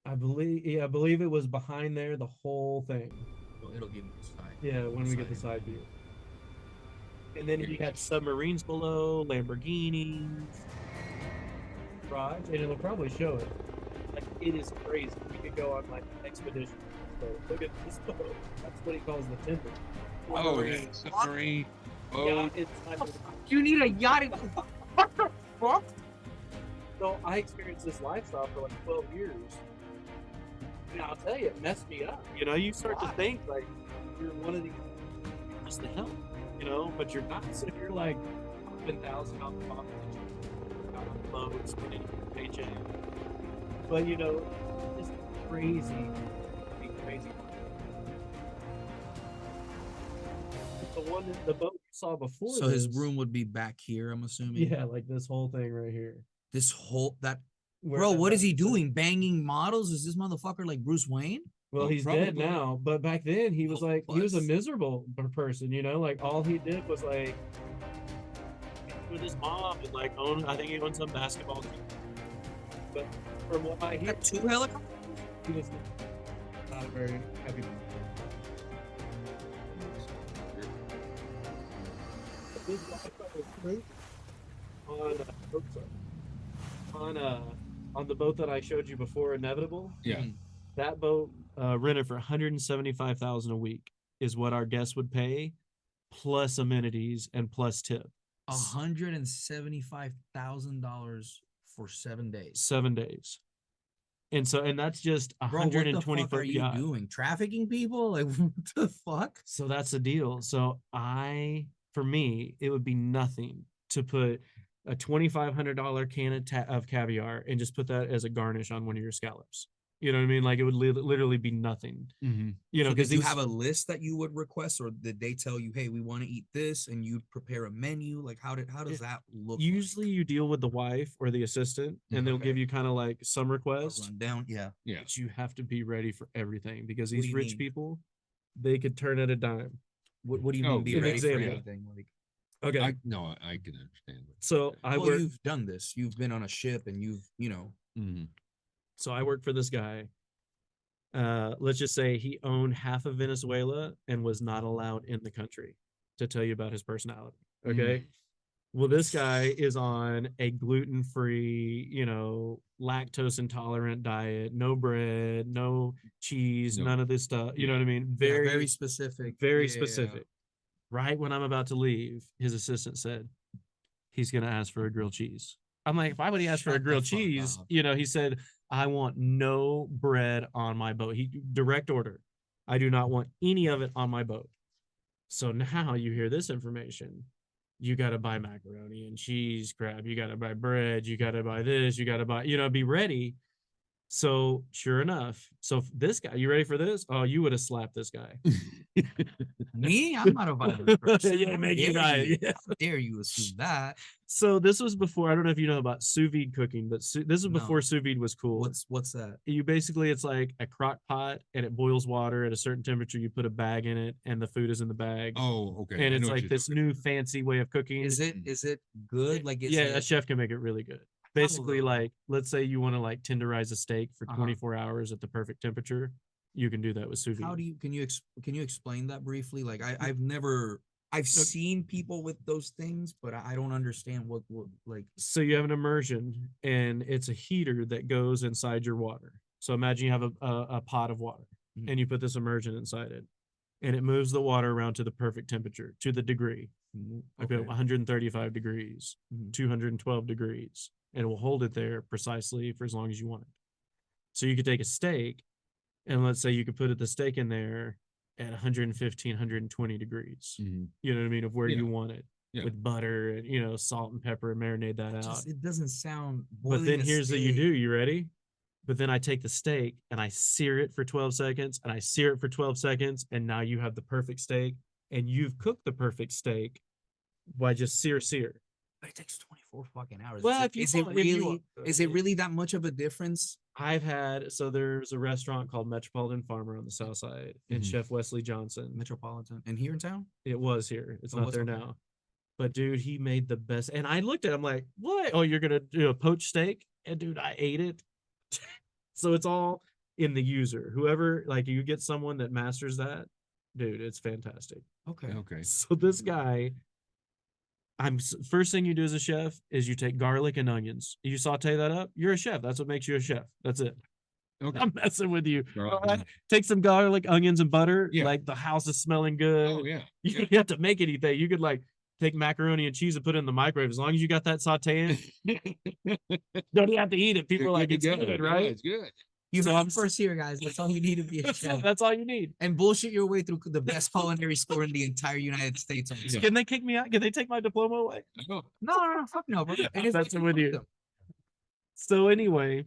I believe it was behind there the whole thing. Well, it'll give me the side. Yeah, when we get the side view. And then he had submarines below, Lamborghinis, garage, and it'll probably show it. Like, it is crazy. We could go on like an expedition. So look at this boat. That's what he calls the timber. Oh, yeah. Submarine. Oh, Yeah, it's not You need a yacht. What the fuck? So I experienced this lifestyle for like 12 years. And I'll tell you, it messed me up. You know, you start to think like you're one of these just to help, you know, but you're not. So you're like $1,000 on loads, getting your paycheck. But you know, just crazy. The boat you saw before. So his this- room would be back here, I'm assuming. Yeah, like this whole thing right here. This whole that Where bro, that what is he boat sits. doing? Banging models? Is this motherfucker like Bruce Wayne? Well, Oh, he's dead probably. now, but back then he was Oh, like he was a what? miserable person, you know. Like all he did was like with his mom and like own. I think he owned some basketball team. But from what I hear, Got 2 helicopters. he was not a very happy. This lifestyle was crazy. On the boat that I showed you before, Inevitable. yeah. That boat rented for $175,000 a week is what our guests would pay, plus amenities and plus tip. $175,000 for 7 days. 7 days. And that's just Bro, what the 120 fuck are foot you yacht. doing? Trafficking people? Like what the fuck? So that's the deal. So for me, it would be nothing to put a $2,500 can of caviar and just put that as a garnish on one of your scallops. You know what I mean? Like it would literally be nothing. Mm-hmm. You know, So because did you have a list that you would request, or did they tell you, hey, we want to eat this, and you prepare a menu? Like how does that look? usually you deal with the wife or the assistant, and they'll Okay. give you kind of like some like requests. a rundown? Yeah. Yeah. But you have to be ready for everything because What these do you rich mean? people, they could turn at a dime. What do you Oh, mean be an ready for example. everything? Like, Okay. I can understand. So I well, work. you've done this. You've been on a ship, and Mm-hmm. So I work for this guy. Let's just say he owned half of Venezuela and was not allowed in the country, to tell you about his personality. Okay. Well, this guy is on a gluten-free, you know, lactose intolerant diet, no bread, no cheese, No. none of this stuff. You know what I mean? very Very, specific. very Yeah. specific. Right when I'm about to leave, his assistant said, he's gonna ask for a grilled cheese. I'm like, why would he ask for a Shut the grilled fuck cheese? up. He said, I want no bread on my boat. He direct order. I do not want any of it on my boat. So now you hear this information. You got to buy macaroni and cheese, crab. You got to buy bread. You got to buy this. You got to buy, be ready. So sure enough, this guy, you ready for this? Oh, you would have slapped this guy. Me? I'm not a violent person. Yeah, How make you dare buy you? it. Yeah. How dare you assume that? So this was before, I don't know if you know about sous vide cooking, but this is before No. sous vide was cool. What's that? You basically, it's like a crock pot and it boils water at a certain temperature. You put a bag in it and the food is in the bag. Oh, okay. And I it's know what like you're this talking new fancy way of cooking. Is it good? Like, is yeah, it, a chef can make it really good. Basically, though? like, let's say you want to like tenderize a steak for Uh-huh. 24 hours at the perfect temperature. You can do that with sous vide. how do you can you explain that briefly? Like, I've seen people with those things, but I don't understand what like. So you have an immersion and it's a heater that goes inside your water. So imagine you have a pot of water Mhm. and you put this immersion inside it and it moves the water around to the perfect temperature, to the degree. Okay, Okay. 135 degrees, Mhm. 212 degrees, and it will hold it there precisely for as long as you want it. So you could take a steak and let's say you could put the steak in there at 115, 120 degrees. Mhm. You know what I mean? Of where Yeah. you want it Yeah. with butter and, salt and pepper and marinate that out. Just, it doesn't sound. But then boiling a here's what you steak- do. You ready? But then I take the steak and I sear it for 12 seconds and I sear it for 12 seconds. And now you have the perfect steak and you've cooked the perfect steak by just sear. But it takes 24 fucking hours. Well, Is it really? Is it really that much of a difference? There's a restaurant called Metropolitan Farmer on the south side and Mhm. Chef Wesley Johnson. Metropolitan and here in town? It was here. It's Oh, not what's there okay. now. But dude, he made the best. And I looked at him like, what? Oh, you're gonna do a poached steak? And dude, I ate it. So it's all in the user. Whoever, like, you get someone that masters that, dude, it's fantastic. Okay. Okay. So this guy, first thing you do as a chef is you take garlic and onions. You saute that up. You're a chef. That's what makes you a chef. That's it. Okay. I'm messing with you. Garlic All right? and- Take some garlic, onions, and butter. Yeah. Like the house is smelling good. Oh yeah. You Yeah. don't have to make anything. You could like take macaroni and cheese and put it in the microwave. As long as you got that sauteing, don't even have to eat it. People are You're like, good it's to go. good, Yeah, right? it's good. You So heard I'm it first here, guys. That's all you need to be a chef. That's all you need. And bullshit your way through the best culinary store in the entire United States. Yeah. Can they kick me out? Can they take my diploma away? Oh, No, fuck no, bro. And if That's you with fuck you. them, So anyway,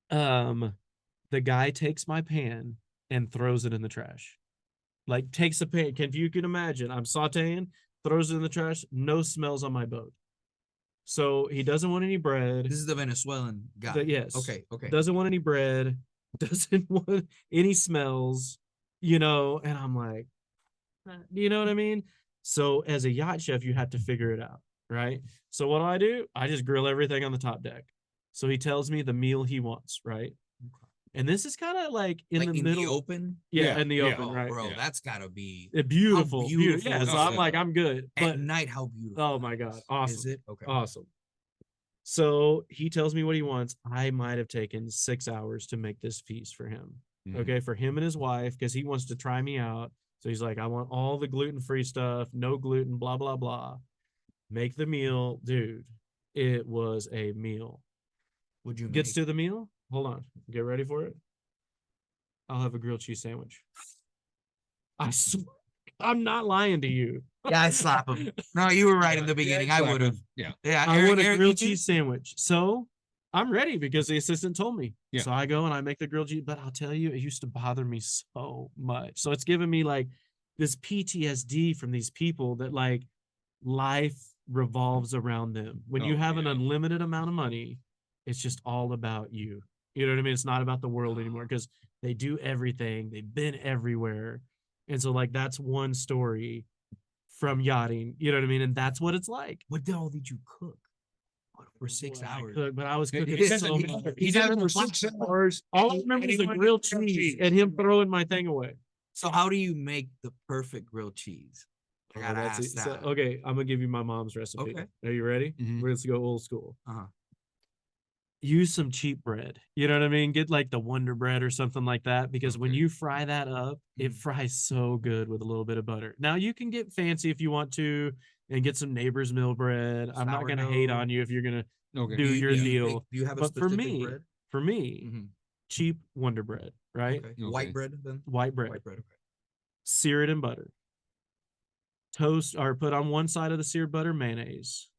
the guy takes my pan and throws it in the trash. Like takes a pan. If you can imagine, I'm sauteing, throws it in the trash, no smells on my boat. So he doesn't want any bread. this is the Venezuelan guy. Yes. Okay. Doesn't want any bread, doesn't want any smells, and I'm like, you know what I mean? So as a yacht chef, you have to figure it out, right? So what do? I just grill everything on the top deck. So he tells me the meal he wants, right? And this is kind of like in Like the in middle. the open. Yeah, Yeah, in the yeah. open, Oh, right? bro, Yeah. that's gotta be Beautiful, beautiful Yeah, is so I'm that? like, I'm good. at But night. How beautiful. oh my God, awesome. Is it? Okay. Awesome. So he tells me what he wants. I might have taken 6 hours to make this feast for him. Mhm. Okay, for him and his wife, because he wants to try me out. So he's like, I want all the gluten-free stuff, no gluten, blah, blah, blah. Make the meal. Dude, it was a meal. Would you Gets make? to the meal. Hold on. Get ready for it. I'll have a grilled cheese sandwich. I swear, I'm not lying to you. Yeah, I slap him. No, you were right in the beginning. I slap would have. him. Yeah. Yeah, I want a Eric, grilled you too? cheese sandwich. So I'm ready because the assistant told me. Yeah. So I go and I make the grilled cheese, but I'll tell you, it used to bother me so much. So it's given me like this PTSD from these people that like life revolves around them. When you Oh, have an yeah. unlimited amount of money, it's just all about you. You know what I mean? It's not about the world anymore because they do everything. They've been everywhere. And so like that's one story from yachting. You know what I mean? And that's what it's like. What all did you cook? For 6 Boy, I hours. cooked, but I was cooking He so did much. it- he did it for 6 hours. All I remember is the grilled cheese and him throwing my thing away. So how do you make the perfect grilled cheese? I Oh, gotta that's ask it. So, that. okay, I'm gonna give you my mom's recipe. Okay. Are you ready? Mhm. We're gonna go old school. Uh-huh. Use some cheap bread. You know what I mean? Get like the Wonder Bread or something like that because when Okay. you fry that up, it Mhm. fries so good with a little bit of butter. Now you can get fancy if you want to. and get some neighbor's mill bread. I'm not gonna hate Sourdough. on you if you're gonna Okay. do your do you deal. make- do you have a But for specific me, bread? for me, Mhm. cheap Wonder Bread, right? Okay. Okay. White bread then. White bread, White bread. Okay. sear it in butter, toast or put on one side of the seared butter mayonnaise,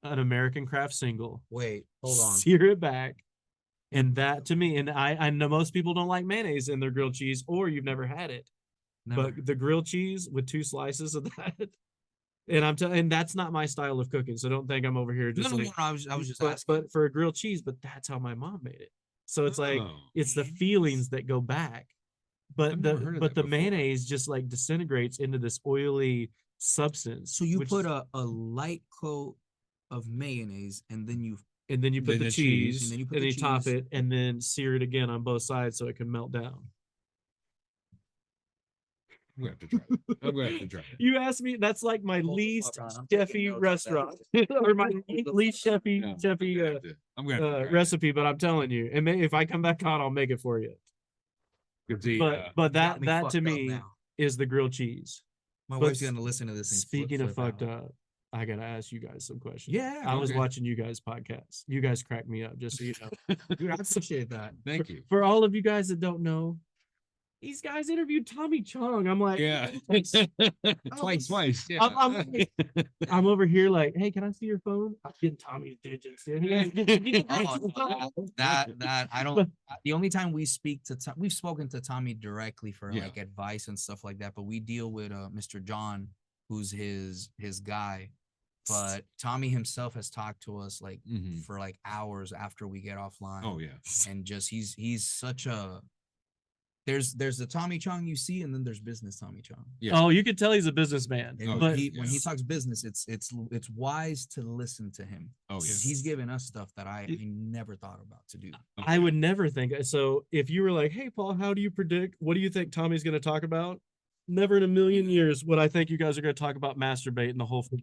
an American Craft single, Wait, hold on. sear it back. And that to me, and I know most people don't like mayonnaise in their grilled cheese, or you've never had it. Never. But the grilled cheese with 2 slices of that, and and that's not my style of cooking. So don't think I'm over here No, just no, no, like, no, I was just but, asking. but for a grilled cheese, but that's how my mom made it. So it's like Oh. it's the feelings that go back. But I've never heard of that the before. mayonnaise just like disintegrates into this oily substance. So you which put is- a light coat of mayonnaise and then you and then you put then the the cheese, cheese, and then you put and the you top cheese. it, and then sear it again on both sides so it can melt down. I'm gonna have to try it. I'm gonna have to try it. You asked me, that's like my Hold the least fuck on, I'm taking chefy notes on restaurant that. or my the least chefy No, I'm gonna have to try it. recipe, but I'm telling you, and if I come back on, I'll make it for you. 'Cause the, But Got that me that fucked to up me now. is the grilled cheese. My But wife's gonna listen to this. And Speaking of flip fucked out. up, I gotta ask you guys some questions. Yeah, I was okay. watching you guys' podcast. You guys crack me up, just so you know. dude, I appreciate that. thank you. For all of you guys that don't know, these guys interviewed Tommy Chong. I'm like, Yeah. Twice. Yeah. I'm over here like, hey, can I see your phone? I'm getting Tommy's digits. Oh, that I don't. The only time we speak to we've spoken to Tommy directly for Yeah. like advice and stuff like that, but we deal with Mr. John, who's his guy. But Tommy himself has talked to us like Mhm. for like hours after we get offline. Oh yeah. And just he's such a there's the Tommy Chong you see, and then there's business Tommy Chong. Yeah. Oh, you could tell he's a businessman. And Oh, when but when he yeah. talks business, it's wise to listen to him. Oh yeah. 'Cause he's giving us stuff that I never thought about to do. I would never think so. If you were like, hey, Paul, how do you predict? What do you think Tommy's going to talk about? Never in a million years would I think you guys are going to talk about masturbating the whole thing.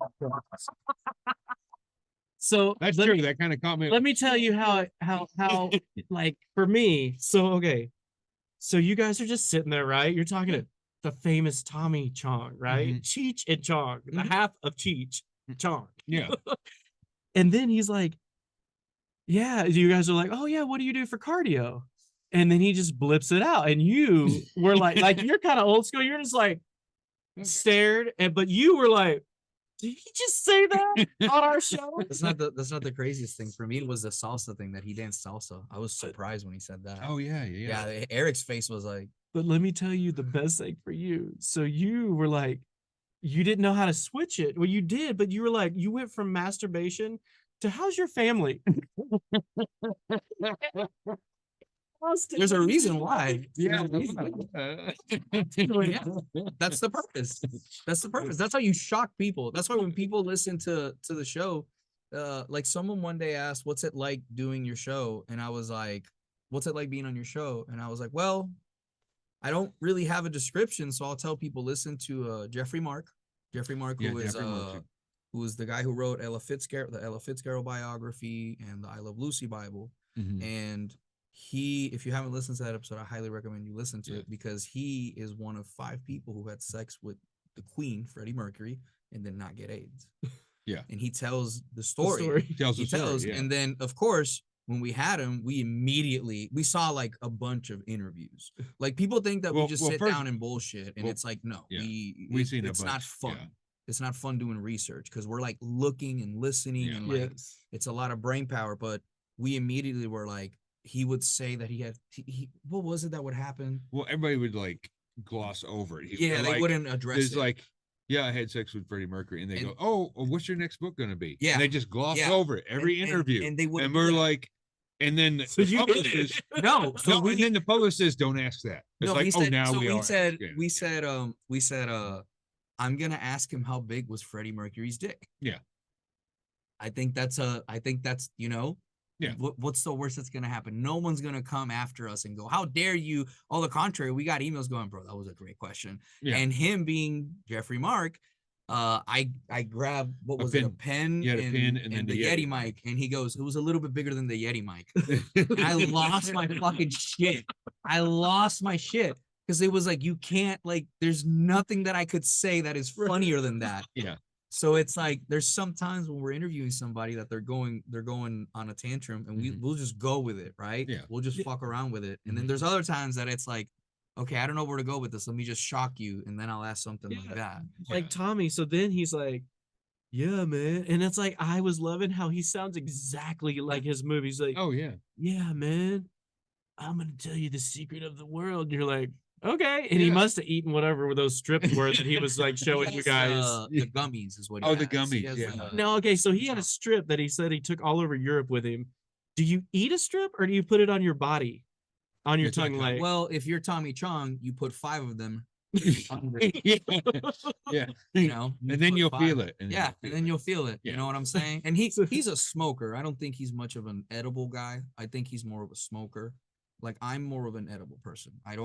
So That's let true. me- That kind of comment. let me tell you how like for me. So okay, so you guys are just sitting there, right? You're talking to the famous Tommy Chong, right? Mhm. Cheech and Chong, the Mhm. half of Cheech Chong. Yeah. And then he's like, yeah, you guys are like, oh yeah, what do you do for cardio? And then he just blips it out. And you were like you're kind of old school. You're just like stared, but you were like, did he just say that on our show? That's not the craziest thing for me. It was the salsa thing that he danced salsa. I was surprised when he said that. Oh yeah. Yeah. yeah. Eric's face was like, But let me tell you the best thing for you. So you were like, you didn't know how to switch it. Well, you did, but you were like, you went from masturbation to how's your family? there's a reason why. Yeah. There's a reason. That's the purpose. That's the purpose. That's how you shock people. That's why when people listen to the show, like someone one day asked, "What's it like doing your show?" And I was like, "What's it like being on your show?" And I was like, "Well, I don't really have a description, so I'll tell people listen to Jeffrey Mark. Jeffrey Mark, Yeah, who is Jeffrey Mark, yeah. who is the guy who wrote the Ella Fitzgerald biography and the I Love Lucy Bible. Mhm. And he, if you haven't listened to that episode, I highly recommend you listen to Yeah. it because he is one of 5 people who had sex with the Queen, Freddie Mercury, and did not get AIDS. Yeah. And he tells the The story. story. Tells He the story. tells, Yeah. and then of course, when we had him, we saw like a bunch of interviews. Like people think that we Well- just well, sit first- down and bullshit, and well, it's like no, yeah. we've seen a it's not bunch, fun. yeah. It's not fun doing research because we're like looking and listening Yeah. and like Yes. it's a lot of brain power. But we immediately were like, he would say that he what was it that would happen? Well, everybody would like gloss over it. Yeah, they like, wouldn't address There's it. like, yeah, I had sex with Freddie Mercury, and they And- go, "Oh, well, what's your next book going to be?" Yeah, And they just gloss yeah. over it every And- interview, and they would and do we're that. like, and then So the you did publicist it. says, No, so no, we and then the publicist says, "Don't ask that." It's no, like, we oh, said, now so we all said ask. Yeah, we yeah. said I'm gonna ask him how big was Freddie Mercury's dick. Yeah. I think that's you know, Yeah. what's the worst that's gonna happen? No one's gonna come after us and go, how dare you? On the contrary, we got emails going, bro, that was a great question. Yeah. And him being Jeffrey Mark, I grabbed what A was it, a pin. pen, You had a pin and then the the Yeti Yeti mic, and he goes, it was a little bit bigger than the Yeti mic. And I lost my fucking shit. I lost my shit because it was like, you can't, like, there's nothing that I could say that is funnier than that. Yeah. So it's like there's sometimes when we're interviewing somebody that they're going on a tantrum, and we'll just go with it, right? Yeah. We'll just Yeah. fuck around with it. And then Mhm. there's other times that it's like, okay, I don't know where to go with this. Let me just shock you, and then I'll ask something like Yeah. that. Like Yeah. Tommy. So then he's like, yeah, man. And it's like, I was loving how he sounds exactly like his movie. He's like, Oh yeah. yeah, man, I'm going to tell you the secret of the world. And you're like, okay. And he Yeah. must have eaten whatever those strips were that he was like showing you guys. The gummies is what. Oh, the has. He gummies, has, yeah. No, okay. So he had a strip that he said he took all over Europe with him. Do you eat a strip or do you put it on your body? On your It's on tongue, top. like, well, if you're Tommy Chong, you put 5 of them. Under, yeah. Yeah. you know, And then put you'll 5. feel it. Yeah, and then you'll feel it. Yeah. You know what I'm saying? And he's a smoker. I don't think he's much of an edible guy. I think he's more of a smoker. Like I'm more of an edible person. I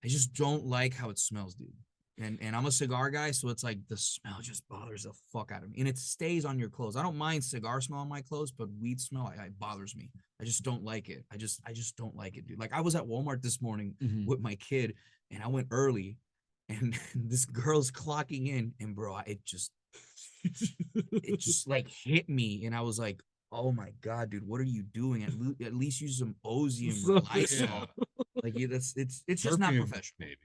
just don't like how it smells, dude. And I'm a cigar guy, so it's like the smell just bothers the fuck out of me. And it stays on your clothes. I don't mind cigar smell on my clothes, but weed smell, it bothers me. I just don't like it. I just don't like it, dude. Like I was at Walmart this morning Mhm. with my kid, and I went early, and this girl's clocking in, and bro, it just like hit me, and I was like, oh my god, dude, what are you doing? At least use some Ozium or So- Lysol. Yeah. Like it's just not Perfume, professional. maybe.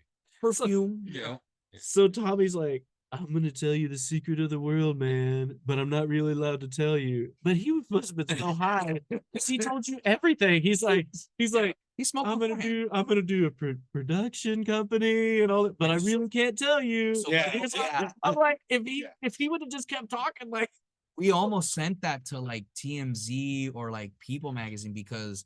Perfume. Yeah. So Tommy's like, I'm gonna tell you the secret of the world, man, but I'm not really allowed to tell you. But he must have been so high because he told you everything. He's like, He smoked. I'm beforehand. gonna do a production company and all that, but I really can't tell you. So, Yeah. yeah. I'm like, if he would have just kept talking, like, We almost sent that to like TMZ or like People magazine because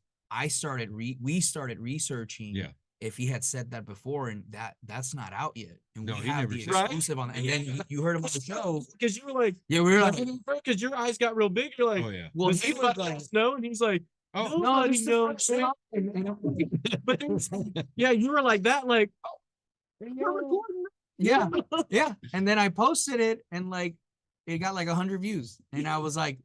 we started researching Yeah. if he had said that before, and that's not out yet. And No, we he have never the said that. exclusive on that. And then you heard him on the show. because you were like, Yeah, we were like, because your eyes got real big. You're like, Oh yeah. well, does he he let was us know? And he's like, Oh nobody this is knows. the first time. And I'm like, But then, yeah, you were like that, like, we're recording. Yeah, yeah. And then I posted it, and like it got like 100 views, and I was like,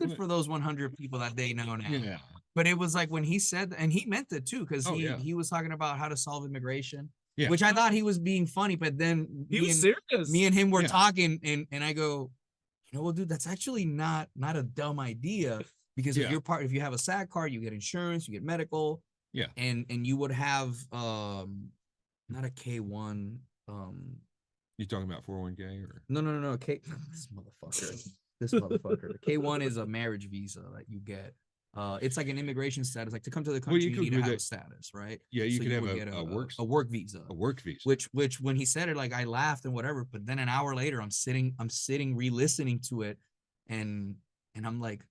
good for those 100 people that they know now. yeah. But it was like when he said, and he meant it too, because Oh, yeah. he was talking about how to solve immigration, Yeah. which I thought he was being funny. But then he me was and, serious. me and him were Yeah. talking, and I go, you know what, dude, that's actually not a dumb idea, because Yeah. if you have a SAG card, you get insurance, you get medical, Yeah. and you would have not a K1, You talking about 401k or? no, this motherfucker. The K1 is a marriage visa that you get. It's like an immigration status. Like to come to the country, you you could need to do have that. a status, right? Yeah, you So could have would get a work a work visa. a work visa. Which when he said it, like I laughed and whatever. But then an hour later, I'm sitting re-listening to it, and I'm like,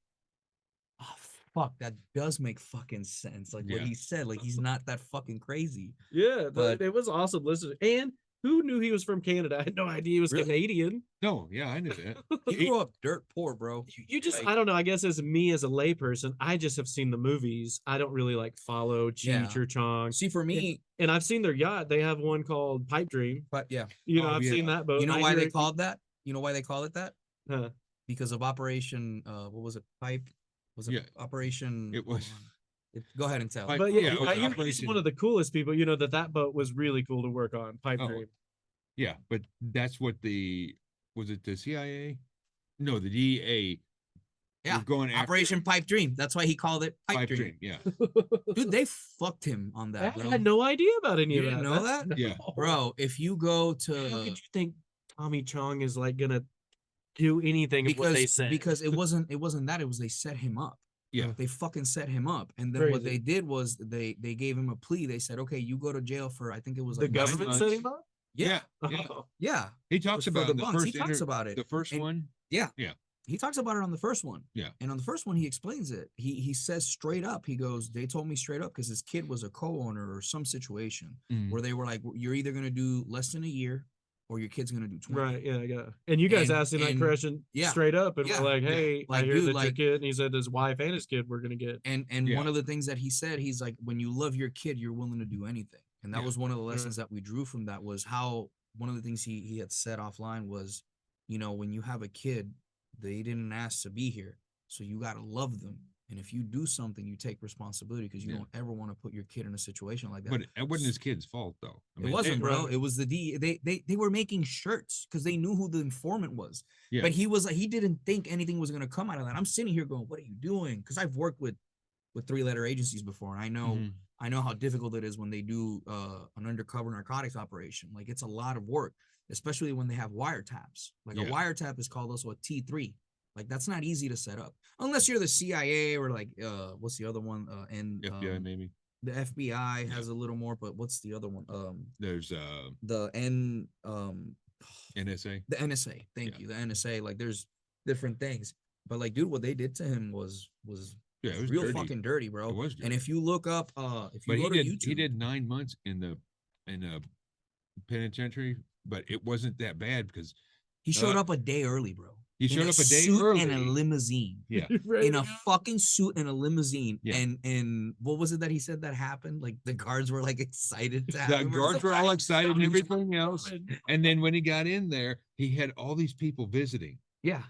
oh fuck, that does make fucking sense. Like what Yeah. he said, like he's not that fucking crazy. Yeah, But- it was awesome listening. And who knew he was from Canada? I had no idea he was Really? Canadian. No, yeah, I knew that. He grew up dirt poor, bro. You just, Like- I don't know. I guess as me as a layperson, I just have seen the movies. I don't really like follow Yeah. Cheech or Chong. See, for me, And I've seen their yacht. They have one called Pipe Dream. but yeah, You know, Oh, I've yeah. seen that boat. you know I why hear they it- called that? You know why they call it that? Huh. Because of Operation. What was it? Pipe. Was it Yeah. Operation? It was. Go ahead and tell. Pipe- But yeah, yeah, it was I hear he's Operation- one of the coolest people. You know that boat was really cool to work on. Pipe Oh, Dream. Yeah, but that's what was it the CIA? No, the DEA. Yeah, were going after Operation Pipe Dream. That's why he called it Pipe, Pipe Dream. Dream. Yeah, Dude, they fucked him on I that, bro. had no idea about any You of didn't that. know That's- that? Yeah. Bro, if you go How to could you think Tommy Chong is like gonna do anything of what they said? because it wasn't that, it was they set him up. Yeah. They fucking set him up. And then what Crazy. they did was they gave him a plea. They said, okay, you go to jail for, I think it was The like 9 government months. set him up. Yeah, yeah. Oh. yeah. He talks For about the it in the bunks. He first talks about it. The first And- one. He talks about it on the first one. Yeah. And on the first one, he explains it. He says straight up, he goes, they told me straight up because his kid was a co-owner or some situation Mm. where they were like, you're either going to do less than a year or your kid's going to do 20. Right, yeah. And you guys And- asked him that and- question yeah, straight up, and yeah, we're like, yeah. "Hey, Like, I hear dude, that like- your kid." And he said his wife and his kid were gonna get. And Yeah. one of the things that he said, he's like, when you love your kid, you're willing to do anything. And that Yeah. was one of the lessons that we drew from that, was how one of the things he had said offline was, you know, when you have a kid, they didn't ask to be here. So you got to love them. And if you do something, you take responsibility because you Yeah. don't ever want to put your kid in a situation like that. But it wasn't his kid's fault though. I It mean, wasn't, bro. right. It was the D. They were making shirts because they knew who the informant was. Yeah. But he was like, he didn't think anything was gonna come out of that. I'm sitting here going, what are you doing? Because I've worked with 3-letter agencies before, and Mhm. I know how difficult it is when they do an undercover narcotics operation. Like it's a lot of work, especially when they have wiretaps. Like Yeah. a wiretap is called also a T3. Like that's not easy to set up unless you're the CIA or like what's the other one? FBI maybe. The FBI Yeah. has a little more, but what's the other one? There's The NSA. the NSA. Thank Yeah. you. The NSA. Like there's different things. But like, dude, what they did to him was Yeah, it was real dirty. fucking dirty, bro. It was And dirty. if you look up if you But go to YouTube, he did 9 months in the penitentiary, but it wasn't that bad because he showed uh, up a day early, bro. he In showed up a day suit early. in a limousine. Yeah. Right. In a fucking suit and a limousine. Yeah. And what was it that he said that happened? Like the guards were like excited to have The him or guards were all something. excited and everything else. And then when he got in there, he had all these people visiting. Yeah.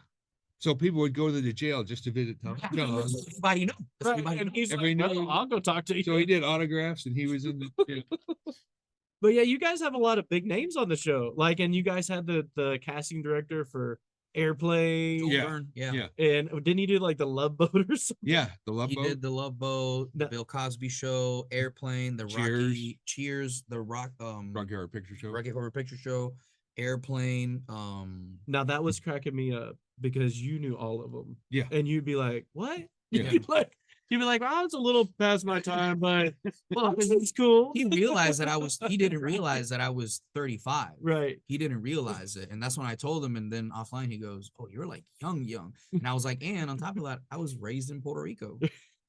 So people would go to the jail just to visit Tom. Everybody knows. Right, Everybody and knows. he's Everybody like, "Well, knows. I'll go talk to you." So he did autographs and he was in the But yeah, you guys have a lot of big names on the show. Like, and you guys had the casting director for Airplane. Yeah. Burn. Yeah. yeah. And didn't he do like the Love Boat or something? Yeah. The Love He Boat. did the Love Boat, the No. Bill Cosby Show, Airplane, the Cheers. Rocky Cheers, the Rocky Horror Picture Show. Rocky Horror Picture Show, Airplane. Now that was cracking me up because you knew all of them. Yeah. And you'd be like, "What?" Yeah. You'd be like, "Oh, it's a little past my time, but well, it's cool." He realized that he didn't realize that I was 35. Right. He didn't realize it. And that's when I told him. And then offline, he goes, "Oh, you're like young. And I was like, and on top of that, I was raised in Puerto Rico.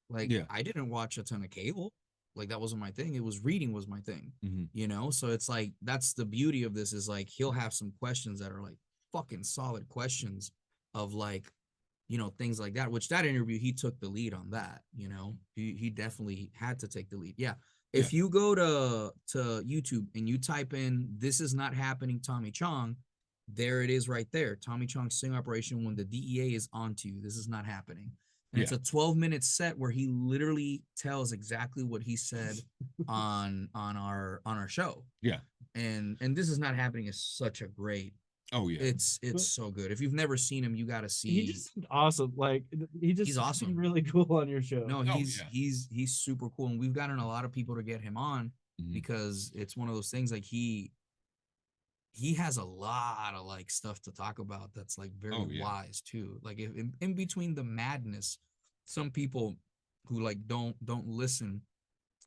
Like, Yeah. I didn't watch a ton of cable. Like, that wasn't my thing. It was reading was my thing, Mhm. you know? So it's like, that's the beauty of this is like, he'll have some questions that are like fucking solid questions of like, you know, things like that, which that interview, he took the lead on that, you know, he definitely had to take the lead. Yeah. If you go to YouTube and you type in, "This is not happening, Tommy Chong," there it is right there. Tommy Chong's sting operation when the DEA is onto you. This is not happening. And it's a 12-minute set where he literally tells exactly what he said on our show. Yeah. And This Is Not Happening is such a great, Oh yeah. it's so good. If you've never seen him, you got to see. He just seemed awesome. Like he's He's awesome. seemed really cool on your show. No, Oh, he's yeah. he's super cool, and we've gotten a lot of people to get him on Mhm. because it's one of those things like he has a lot of like stuff to talk about that's like very Oh, yeah. wise too. Like if in between the madness, some people who like don't listen,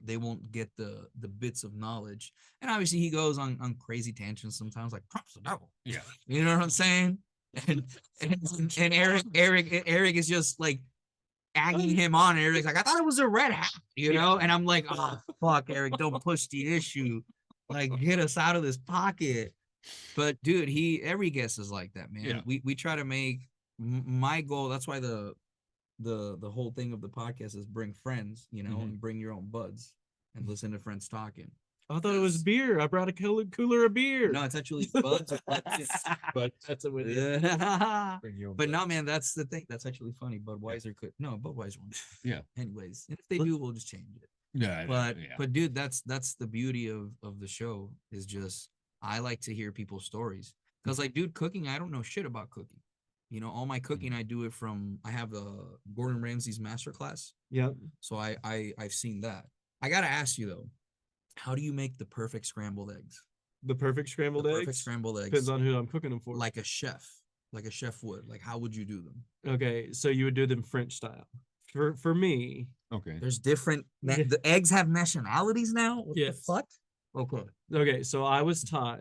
they won't get the bits of knowledge. And obviously he goes on crazy tangents sometimes, like Trump's the devil. Yeah. You know what I'm saying? And Eric is just like agging him on. And Eric's like, "I thought it was a red hat," you know? And I'm like, "Oh fuck, Eric, don't push the issue. Like, get us out of this pocket." But dude, every guest is like that, man. Yeah. We try to make my goal. That's why the whole thing of the podcast is bring friends, you know, Mhm. and bring your own buds and listen to friends talking. I thought it was beer. I brought a cooler of beer. No, it's actually buds. But that's a win. Yeah. Bring your own But no, buds. man, that's the thing. That's actually funny. Budweiser could Budweiser won't. Yeah. Anyways, and if they do, we'll just change it. Yeah. yeah. But dude, that's the beauty of the show is just I like to hear people's stories because like, dude, cooking, I don't know shit about cooking. You know, all my cooking, I do it from. I have Gordon Ramsay's masterclass, Yep. so I've seen that. I gotta ask you though, how do you make the perfect scrambled eggs? The perfect scrambled The eggs. perfect scrambled eggs, Depends on who I'm cooking them for. like a chef would. Like, how would you do them? Okay, so you would do them French style. For me, Okay. There's different. Yeah. The eggs have nationalities now. What Yes. the fuck? Okay. okay, so I was taught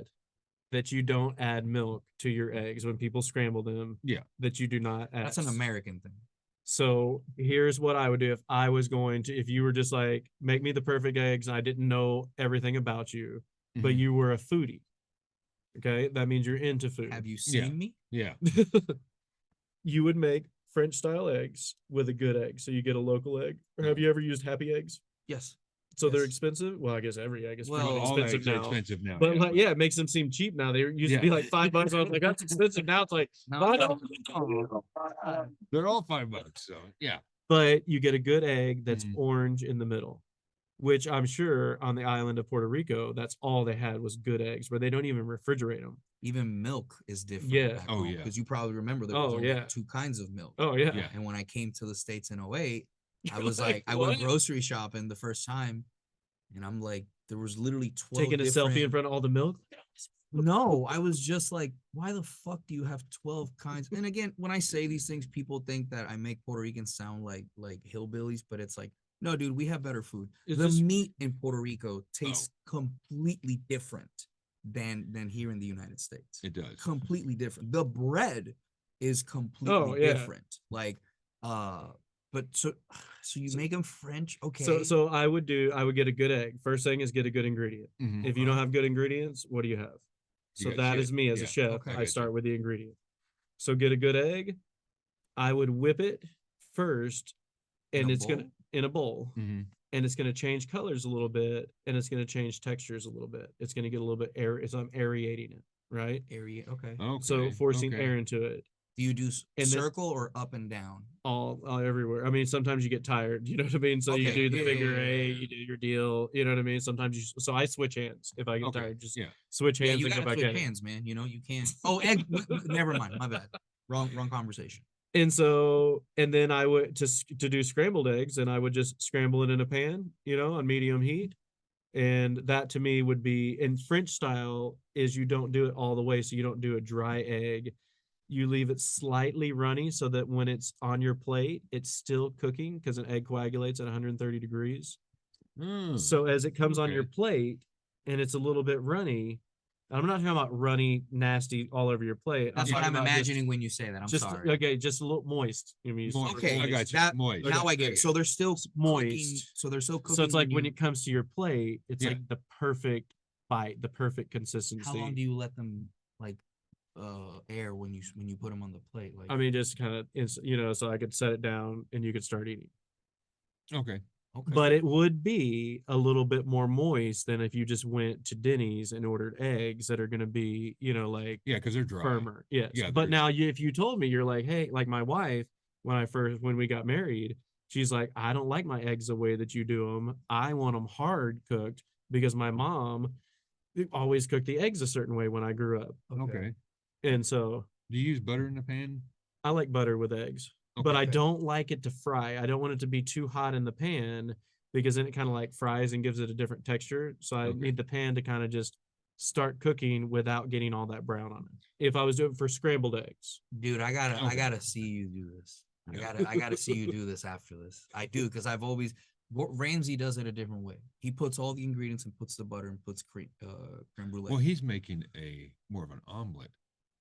that you don't add milk to your eggs when people scramble them. Yeah. That you do not add. That's an American thing. So here's what I would do if I was going to, if you were just like, make me the perfect eggs and I didn't know everything about you, but Mhm. you were a foodie. Okay. That means you're into food. Have you seen me? Yeah. You would make French style eggs with a good egg. So you get a local egg. Or have you ever used happy eggs? Yes. So they're Yes. expensive. Well, I guess every egg is Well, pretty All expensive eggs are now. expensive now. But like, yeah, it makes them seem cheap now. They used to be Yeah. like $5. I was like, that's expensive. Now it's like, No, I no. don't. They're all $5. So yeah. but you get a good egg that's Mhm. orange in the middle, which I'm sure on the island of Puerto Rico, that's all they had was good eggs, where they don't even refrigerate them. Even milk is different Yeah. back Oh, home yeah. because you probably remember there was Oh, only yeah. 2 kinds of milk. Oh yeah. Yeah. And when I came to the States in '08, I You're was like, I "What?" went grocery shopping the first time, and I'm like, there was literally 12 Taking a different. selfie in front of all the milk. No, I was just like, why the fuck do you have 12 kinds? And again, when I say these things, people think that I make Puerto Ricans sound like hillbillies, but it's like, no, dude, we have better food. It's The just- meat in Puerto Rico tastes completely different than here in the United States. It does. Completely different. The bread is completely yeah. different. Like, but so you make them French, okay? So I would get a good egg. First thing is get a good ingredient. Mhm. If you don't Okay. have good ingredients, what do you have? You So got that shit. is me as a Yeah. chef. Okay. I Gotcha. start with the ingredient. So get a good egg. I would whip it first, In and a it's gonna bowl? in a bowl, Mhm. and it's gonna change colors a little bit, and it's gonna change textures a little bit. It's gonna get a little bit air. So I'm aerating it, right? Area, okay. Okay. So forcing okay. air into it. Do you do And then- circle or up and down? All everywhere. I mean, sometimes you get tired, you know what I mean? So you Okay, do the yeah, figure yeah, yeah, eight, yeah. you do your deal, you know what I mean? Sometimes so I switch hands if I get Okay. tired, just Yeah. switch Yeah, hands you and go gotta back switch at it. hands, man. You know, you can't. Oh, egg. Never mind. My bad. Wrong conversation. And so, and then I would to do scrambled eggs, and I would just scramble it in a pan, on medium heat. And that to me would be in French style is you don't do it all the way, so you don't do a dry egg. You leave it slightly runny so that when it's on your plate, it's still cooking because an egg coagulates at 130 degrees. Mm. So as it comes on your Okay. plate and it's a little bit runny, I'm not talking about runny, nasty all over your plate. That's I'm what talking I'm about imagining when you say that. I'm just sorry. okay, just a little moist. You mean Moist. Okay, I got you. that Moist. now I get it. So they're still cooking. moist. So they're still cooking. So it's like when it comes to your plate, it's Yeah. like the perfect bite, the perfect consistency. How long do you let them like air when you put them on the plate? Like, I mean, just kind of, so I could set it down and you could start eating. Okay. okay. But it would be a little bit more moist than if you just went to Denny's and ordered eggs that are going to be, like Yeah, because they're dry. firmer. Yes. Yeah, But they're- now if you told me, you're like, hey, like my wife, when we got married, she's like, I don't like my eggs the way that you do them. I want them hard cooked because my mom always cooked the eggs a certain way when I grew up. Okay. And so Do you use butter in the pan? I like butter with eggs, but I Okay. don't like it to fry. I don't want it to be too hot in the pan because then it kind of like fries and gives it a different texture. So I Okay. need the pan to kind of just start cooking without getting all that brown on it. If I was doing it for scrambled eggs, dude, I Okay. gotta see you do this. Yeah. I gotta see you do this after this. I do because I've always Ramsey does it a different way. He puts all the ingredients and puts the butter and puts creme brulee. Well, he's making more of an omelet.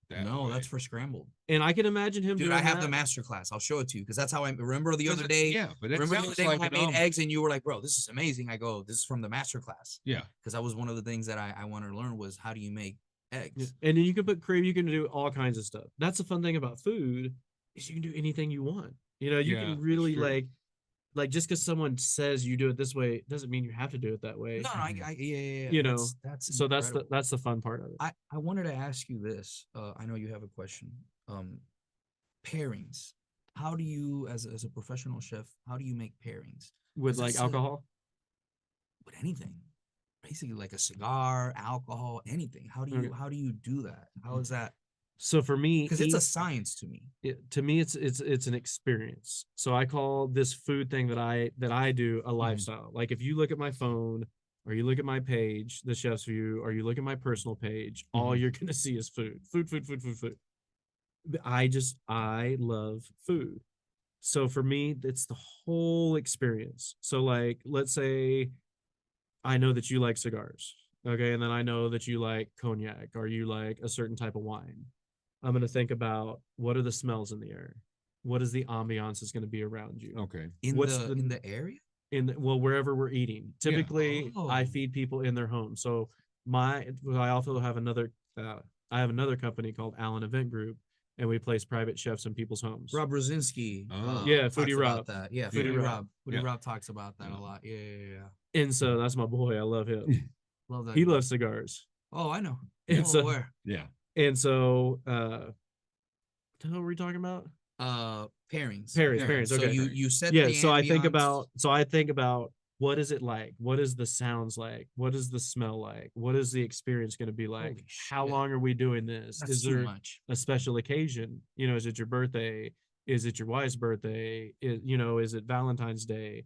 No, that's way. for scrambled. and I can imagine him Dude, doing I have that. the master class. I'll show it to you because that's how I remember the 'Cause other it- day. Yeah, but it Remember the other sounds day like when I an made omelet. eggs and you were like, bro, this is amazing. I go, this is from the master class. Yeah. Because that was one of the things that I wanted to learn was how do you make eggs? And then you can put cream, you can do all kinds of stuff. That's the fun thing about food is you can do anything you want. You Yeah, can that's really true. like just because someone says you do it this way doesn't mean you have to do it that way. No, yeah. You know, that's So incredible. that's the fun part of it. I wanted to ask you this. I know you have a question. Pairings. How do you, as a professional chef, how do you make pairings With Is it like still- alcohol. with anything? Basically, like a cigar, alcohol, anything. How do you Okay. how do you do that? How is that? So for me, Because it's a science to me. to me it's an experience. So I call this food thing that I do a lifestyle. Like if you look at my phone or you look at my page, the Chef's View, or you look at my personal page, all Mhm. you're gonna see is food. Food. I love food. So for me, it's the whole experience. So like let's say I know that you like cigars. Okay, and then I know that you like cognac or you like a certain type of wine. I'm going to think about what are the smells in the air? What is the ambiance is going to be around you? Okay. What's In the area? Wherever we're eating. Typically, I Oh. feed people in their home. So I also have another I have another company called Allen Event Group, and we place private chefs in people's homes. Rob Brzezinski. Oh. Yeah, talks Foodie about Rob. that. Yeah, Foodie Foodie Rob. Rob. Foodie Yeah. Rob talks about that Yeah. a lot. Yeah. And so that's my boy. I love him. Love that. He guy. loves cigars. Oh, I know. And I'm so- aware. Yeah. And so what the hell were we talking about? pairings. Pairings, So okay. you set Yeah, the so I think ambiance. about what is it like? What is the sounds like? What is the smell like? What is the experience going to be like? Holy How shit. long are we doing this? That's Is too there much. a special occasion? You know, is it your birthday? Is it your wife's birthday? Is it Valentine's Day?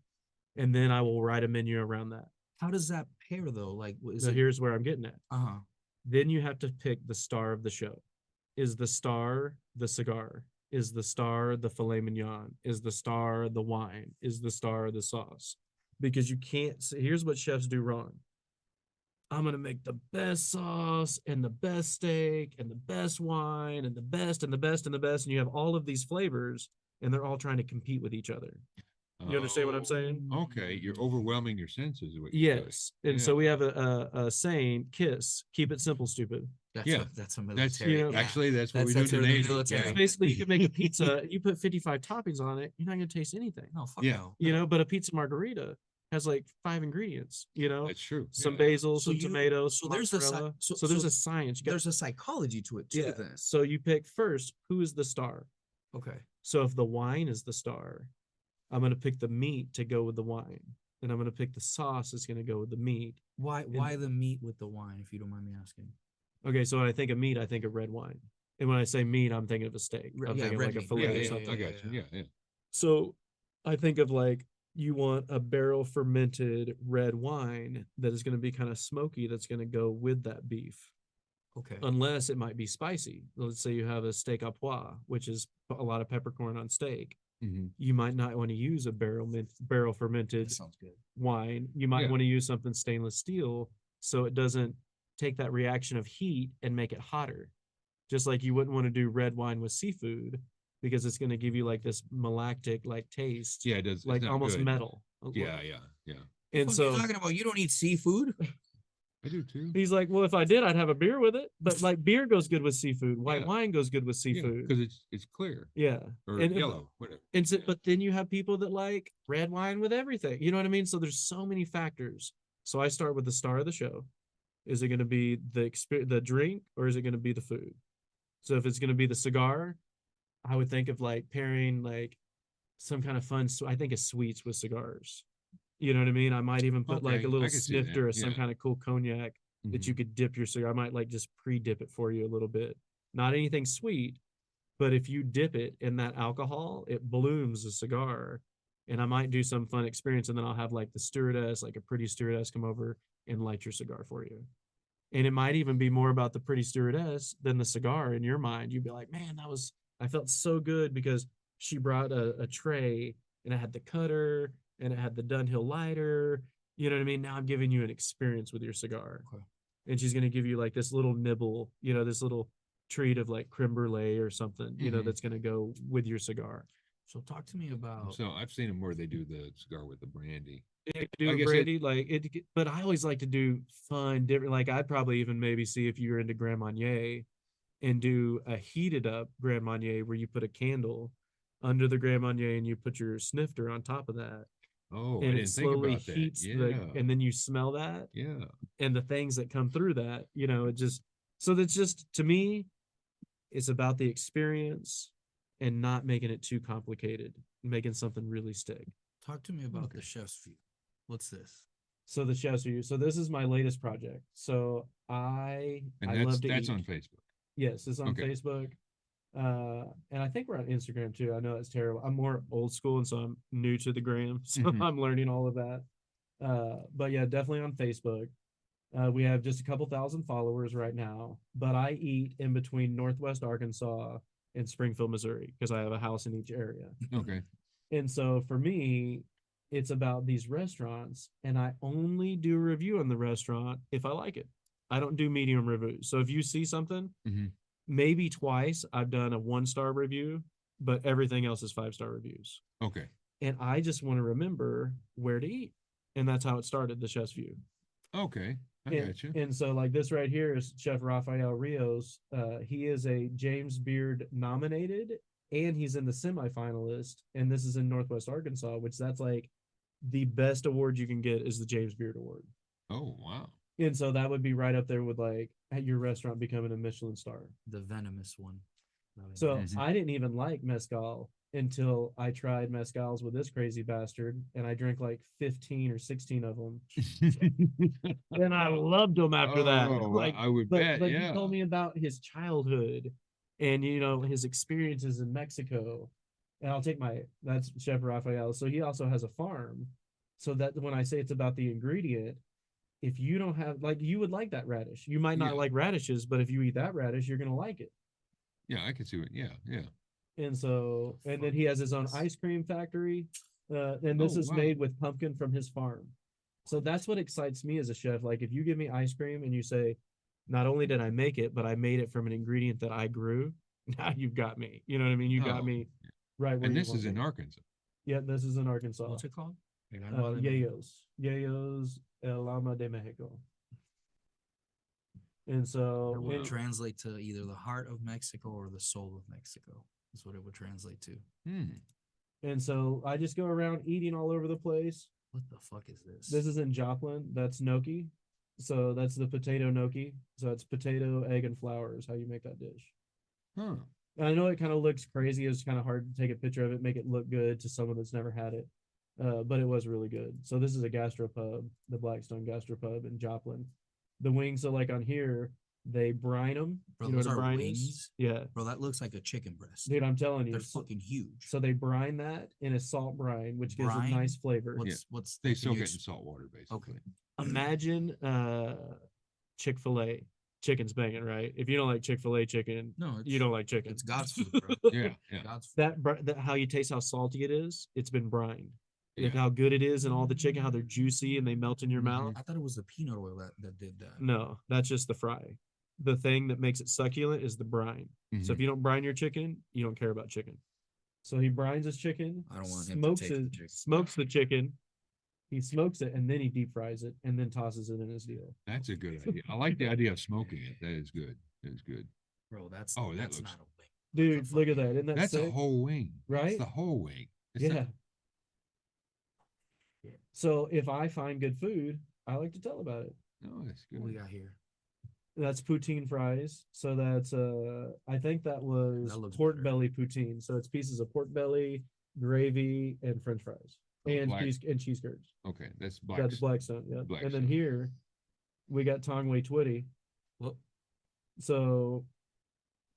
And then I will write a menu around that. How does that pair though? Like, is So it? here's where I'm getting at. Uh-huh. Then you have to pick the star of the show. Is the star the cigar? Is the star the filet mignon? Is the star the wine? Is the star the sauce? Because you can't. Here's what chefs do wrong. I'm gonna make the best sauce and the best steak and the best wine and the best and the best and the best, and you have all of these flavors, and they're all trying to compete with each other. You understand what I'm saying? Okay, you're overwhelming your senses. Is what you're doing. Yes. And Yeah. so we have a saying, KISS, keep it simple, stupid. That's Yeah, that's a That's military. you know, actually that's what we That's do in the for the Navy. military. Yeah. Basically, you can make a pizza, you put 55 toppings on it, you're not gonna taste anything. No, fuck Yeah. no. You know, but a pizza margarita has like 5 ingredients, That's true. some yeah. basil, So some you- tomatoes, so some there's a mozzarella. so- So there's so a science. You got, There's a psychology to it too. yeah. Then. So you pick first who is the star. Okay. So if the wine is the star, I'm gonna pick the meat to go with the wine. Then I'm gonna pick the sauce that's gonna go with the meat. Why the meat with the wine, if you don't mind me asking? Okay, so when I think of meat, I think of red wine. And when I say meat, I'm thinking of a steak. I'm Yeah, thinking red like a meat. fillet Yeah, or yeah, something. I got you. Yeah. So I think of like you want a barrel fermented red wine that is going to be kind of smoky that's going to go with that beef. Okay. Unless it might be spicy. Let's say you have a steak au pois, which is a lot of peppercorn on steak. hmm You might not want to use a barrel fermented That sounds good. wine. You might Yeah. want to use something stainless steel so it doesn't take that reaction of heat and make it hotter. Just like you wouldn't want to do red wine with seafood because it's going to give you like this malactic like taste, Yeah, it does. It's like not almost good. metal. Yeah. And What so are you talking about? You don't eat seafood? I do too. he's like, well, if I did, I'd have a beer with it. But like beer goes good with seafood. White Yeah. wine goes good with seafood. because it's clear Yeah. or And- yellow, whatever. And so, but then you have people that like red wine with everything. You know what I mean? So there's so many factors. So I start with the star of the show. Is it going to be the drink, or is it going to be the food? So if it's going to be the cigar, I would think of like pairing like some kind of fun. I think of sweets with cigars. You know what I mean? I might even put like Okay, a little I can see that, snifter or some yeah. kind of cool cognac that you Mhm. could dip your cigar. I might like just pre-dip it for you a little bit. Not anything sweet, but if you dip it in that alcohol, it blooms a cigar. And I might do some fun experience, and then I'll have like the stewardess, like a pretty stewardess, come over and light your cigar for you. And it might even be more about the pretty stewardess than the cigar in your mind. You'd be like, man, I felt so good because she brought a tray and it had the cutter and it had the Dunhill lighter. You know what I mean? Now I'm giving you an experience with your cigar. Okay. And she's going to give you like this little nibble, this little treat of like creme brulee or something, Mhm. that's going to go with your cigar. So talk to me about. So I've seen them where they do the cigar with the brandy. You could do I a guess brandy, but I always like to do fun, different. Like I'd probably even maybe see if you're into Grand Marnier and do a heated up Grand Marnier where you put a candle under the Grand Marnier and you put your snifter on top of that. Oh, I And it didn't think slowly about that. heats Yeah, and then you smell that yeah. and the things that come through that, it just, so that's just, to me, it's about the experience and not making it too complicated, making something really stick. Talk to me about Okay. the chef's view. What's this? So the chef's view. So this is my latest project. So And I that's love to that's eat. on Facebook. Yes, it's on Okay. Facebook. And I think we're on Instagram too. I know it's terrible. I'm more old school, and so I'm new to the gram. So Mhm. I'm learning all of that. But yeah, definitely on Facebook. We have just a couple thousand followers right now, but I eat in between Northwest Arkansas and Springfield, Missouri, because I have a house in each area. Okay. And so for me, it's about these restaurants, and I only do a review on the restaurant if I like it. I don't do medium reviews. So if you see something, Mhm. maybe twice I've done a 1-star review, but everything else is 5-star reviews. Okay. And I just want to remember where to eat. And that's how it started, the Chef's View. Okay. I And, got you. and so like this right here is Chef Rafael Rios. He is a James Beard nominated, and he's in the semifinalist. And this is in Northwest Arkansas, which that's like the best award you can get is the James Beard Award. Oh, wow. And so that would be right up there with like at your restaurant becoming a Michelin star. The venomous one. So Mhm. I didn't even like mezcal until I tried mezcals with this crazy bastard, and I drank like 15 or 16 of them, and I loved them after that. Oh, Like, I would but bet, but he yeah. told me about his childhood, and his experiences in Mexico. And I'll take that's Chef Rafael. So he also has a farm. So that when I say it's about the ingredient, if you don't have like you would like that radish. You might not Yeah. like radishes, but if you eat that radish, you're gonna like it. Yeah, I can see it. Yeah, yeah. And so, and then he has his own ice cream factory. And this Oh, is wow. made with pumpkin from his farm. So that's what excites me as a chef. Like if you give me ice cream and you say, not only did I make it, but I made it from an ingredient that I grew, now you've got me. You know what I mean? You got Oh, me right where And you this want is in me. Arkansas. Yeah, this is in Arkansas. What's it called? I know the name. Yayos El Alma de Mexico. And It so, would wow. translate to either the heart of Mexico or the soul of Mexico. Is what it would translate to. and so I just go around eating all over the place. What the fuck is this? This is in Joplin. That's gnocchi. So that's the potato gnocchi. So it's potato, egg, and flour is how you make that dish. Huh. And I know it kind of looks crazy. It's kind of hard to take a picture of it, make it look good to someone that's never had it. But it was really good. So this is a gastropub, the Blackstone Gastropub in Joplin. The wings are like on here, they brine them. Bro, you know what those a are brine wings? is? Yeah. Bro, that looks like a chicken breast. Dude, I'm telling you. They're fucking huge. So they brine that in a salt brine, which gives it Brine? nice flavor. What's They can soak you it in salt water, basically. Okay. Imagine Chick-fil-A. Chicken's banging, right? If you don't like Chick-fil-A chicken, No, you don't like chicken. It's God's food, bro. Yeah, yeah. God's food. that how you taste how salty it is, it's been brined. Yeah. How good it is and all the chicken, how they're juicy and they melt in your mouth. I thought it was the peanut oil that did that. No, that's just the fry. The thing that makes it succulent is the brine. So if you don't brine your chicken, you don't care about chicken. So he brines his chicken. I don't want him to taste the chicken. Smokes the chicken. He smokes it and then he deep fries it and then tosses it in his deal. That's a good idea. I like the idea of smoking it. That is good. That is good. Bro, that's Oh, that that's looks- not a wing. Dude, look at that. Isn't that That's sick? a whole wing. Right? That's the whole wing. It's Yeah. not- So if I find good food, I like to tell about it. no, that's What we good. got here? That's poutine fries. So that's I think that was That looks pork better. belly poutine. So it's pieces of pork belly, gravy, and French fries. Oh, And black- cheese curds. Okay, that's black. That's Blackstone, yeah. And then Blackstone. here we got Tongway Twitty. Well, So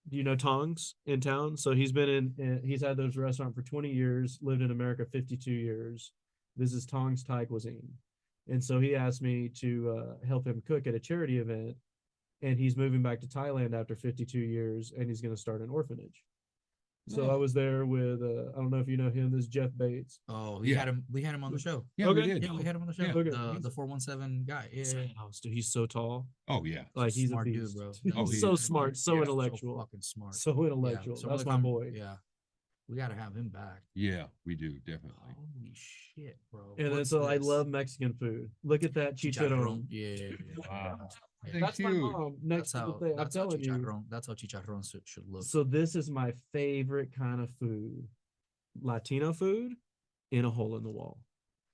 do you know Tongs in town? So he's been he's had those restaurant for 20 years, lived in America 52 years. This is Tong's Thai cuisine. And so he asked me to help him cook at a charity event. And he's moving back to Thailand after 52 years and he's going to start an orphanage. So I Oh. was there with, I don't know if you know him, this is Jeff Bates. oh, Yeah. we had him on the show. Yeah, we Okay. did. Yeah, we had him on the show. Yeah. Okay. The 417 guy. Yeah. Dude, he's so tall. Oh yeah. Like he's Smart a dude, beast. bro. He's Oh, he so is. smart, so Yeah. intellectual. So fucking smart. So intellectual. So That's we're my com- boy. Yeah. We gotta have him back. Yeah, we do definitely. Holy shit, bro. And then What's so I this? love Mexican food. Look at that chicharron. Yeah. Wow. Yeah. That's my Thank you. mom next to the thing. I'm That's how telling you. chicharron. That's how chicharron should look. So this is my favorite kind of food. Latino food in a hole in the wall.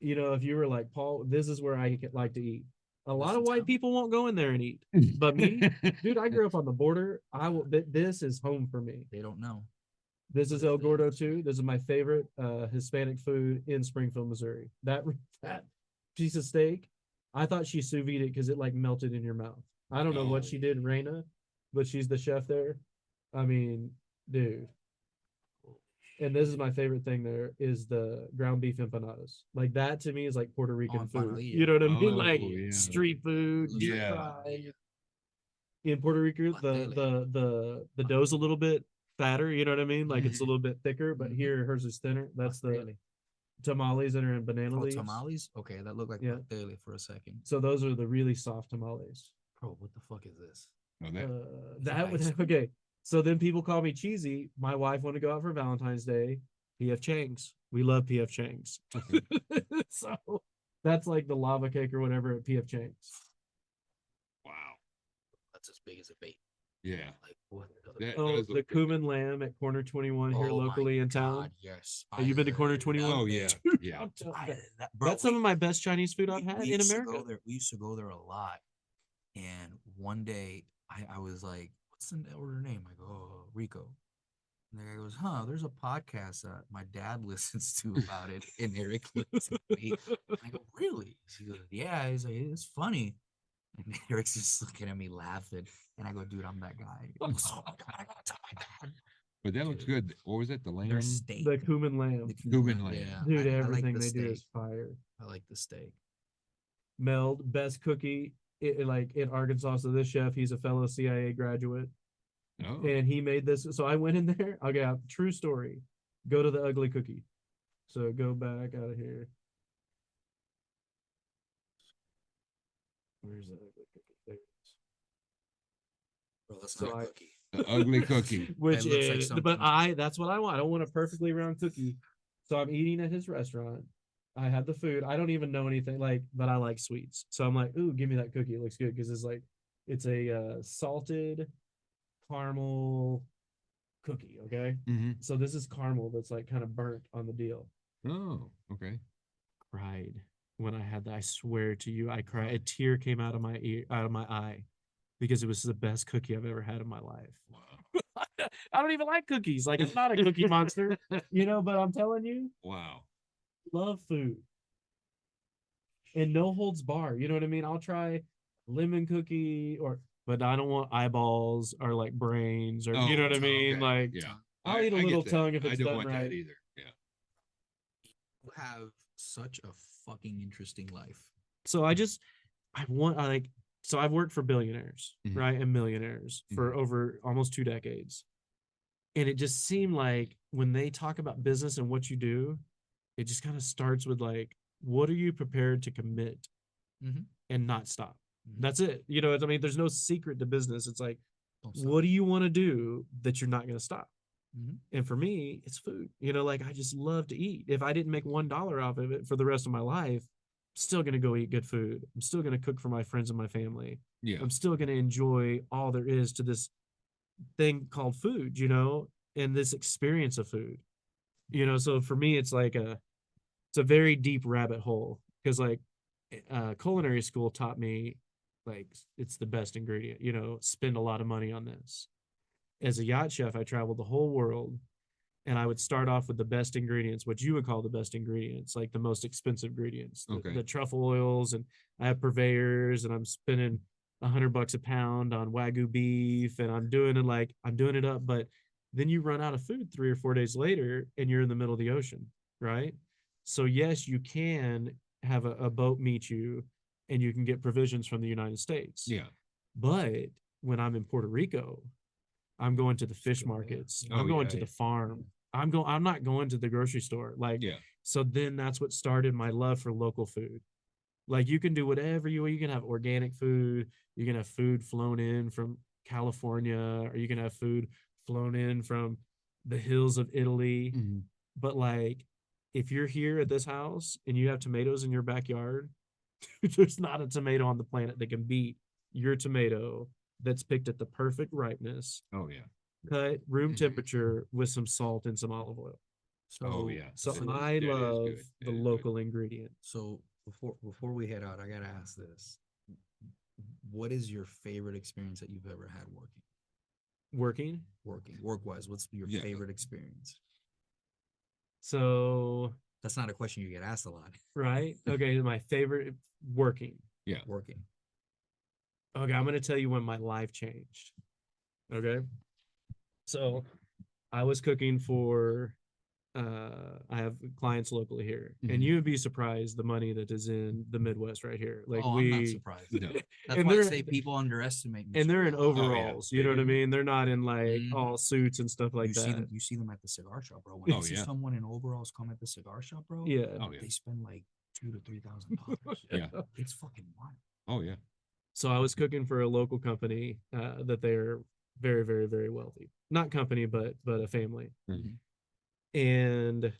If you were like, Paul, this is where I like to eat. A lot of white people won't go in there and eat. But me, dude, I grew up on the border. This is home for me. They don't know. This is El Gordo too. This is my favorite Hispanic food in Springfield, Missouri. That piece of steak, I thought she sous vide it because it like melted in your mouth. I don't know what she did, Raina, but she's the chef there. I mean, dude. And this is my favorite thing there is the ground beef empanadas. Like that to me is like Puerto Rican food. empanadilla. You know what I mean? Oh, like yeah. street food. Yeah. fried. In Puerto Rico, the dough's a little bit fatter, you know what I mean? Like it's a little bit thicker, but here hers is thinner. That's the tamales that are in banana Oh, leaves. tamales? Okay, that looked like Yeah. pastel for a second. So those are the really soft tamales. Bro, what the fuck is this? No, that, That would Nice. okay. So then people call me cheesy. My wife wanted to go out for Valentine's Day. PF Chang's. We love PF Chang's. So that's like the lava cake or whatever at PF Chang's. wow. That's as big as a bait. Yeah. Like what? That Oh, does the look pretty Cumin Lamb at Corner 21 here Oh my locally in town. God, yes. Have you been to Corner love 21? Oh that. yeah. Yeah. I'm telling I- you, that- bro, that's some of my best Chinese food I've we had in used to America. go there. We used to go there a lot. And one day I was like, what's the order name? I go, oh, Rico. And the guy goes, huh, there's a podcast that my dad listens to about it. And Eric looks at me. And I go, really? He goes, yeah. He's like, it's funny. And Eric's just looking at me laughing. And I go, dude, I'm that guy. He goes, oh my God, I gotta tell my dad. But that looks Dude. good. What was it? The Their lamb? steak. The cumin lamb. The Cumin lamb, lamb. yeah. Dude, I like everything the they do steak. is fire. I like the steak. Meld, best cookie like in Arkansas. So this chef, he's a fellow CIA graduate, Oh, and he made this. So I went in there. Okay, true story. Go to the ugly cookie. So go back out of here. Where's the ugly cookie? There it is. Bro, that's So not a I- cookie. the ugly cookie. Which looks like is, something- but that's what I want. I don't want a perfectly round cookie. So I'm eating at his restaurant. I had the food. I don't even know anything but I like sweets. So I'm like, ooh, give me that cookie. It looks good because it's a salted caramel cookie. Okay. Hmm. So this is caramel that's like kind of burnt on the deal. Oh, okay. Cried when I had that. I swear to you, I cried. A tear came out of my ear, out of my eye, because it was the best cookie I've ever had in my life. Wow. I don't even like cookies. Like, I'm not a cookie monster, but I'm telling you, Wow. love food. And no holds bar. You know what I mean? I'll try lemon cookie but I don't want eyeballs or like brains or you know what I mean? okay. Like, Yeah. I'll eat a get little that. tongue if I it's don't done want right. that either. Yeah. You have such a fucking interesting life. So so I've worked for billionaires, Mhm. right? And millionaires for over almost 2 decades. And it just seemed like when they talk about business and what you do, it just kind of starts with like, what are you prepared to commit Mhm. and not stop? Mhm. That's it. There's no secret to business. It's like, Don't stop. what do you want to do that you're not going to stop? Mhm. And for me, it's food. Like I just love to eat. If I didn't make $1 off of it for the rest of my life, I'm still going to go eat good food. I'm still going to cook for my friends and my family. Yeah. I'm still going to enjoy all there is to this thing called food, and this experience of food. So for me, it's a very deep rabbit hole because like culinary school taught me like it's the best ingredient, spend a lot of money on this. As a yacht chef, I traveled the whole world and I would start off with the best ingredients, what you would call the best ingredients, like the most expensive ingredients, Okay. the truffle oils, and I have purveyors, and I'm spending $100 a pound on Wagyu beef, and I'm doing it up, but then you run out of food 3 or 4 days later, and you're in the middle of the ocean, right? So yes, you can have a boat meet you, and you can get provisions from the United States. Yeah. But when I'm in Puerto Rico, I'm going to the fish markets. Oh, I'm going yeah, to the yeah. farm. I'm not going to the grocery store. Like, Yeah. so then that's what started my love for local food. Like you can do whatever you can have organic food. You can have food flown in from California, or you can have food flown in from the hills of Italy. Mhm. But like, if you're here at this house and you have tomatoes in your backyard, there's not a tomato on the planet that can beat your tomato that's picked at the perfect ripeness, Oh yeah. cut room temperature with some salt and some olive oil. So, Oh yeah. So That is- I that is love good. the That is good. local ingredient. So before we head out, I gotta ask this: what is your favorite experience that you've ever had Working. work wise? What's your Yeah. favorite experience? So, That's not a question you get asked a lot. right. Okay. My favorite working. Working. Okay. I'm going to tell you when my life changed. Okay. So I was cooking for, I have clients locally here, and Mhm. you would be surprised the money that is in the Midwest right here. Like Oh, I'm not surprised. No. That's and why I they're- say people underestimate me. and so they're in much. overalls, you they know what I do. mean? They're not in like Mhm. all suits and stuff like you that. see them at the cigar shop, bro. When Oh, you see yeah. someone in overalls come at the cigar shop, bro, Yeah. Oh yeah. they spend like $2,000 to $3,000. Yeah. It's fucking wild. Oh yeah. So I was cooking for a local company that they're very, very, very wealthy. Not company, but a family. Mhm. And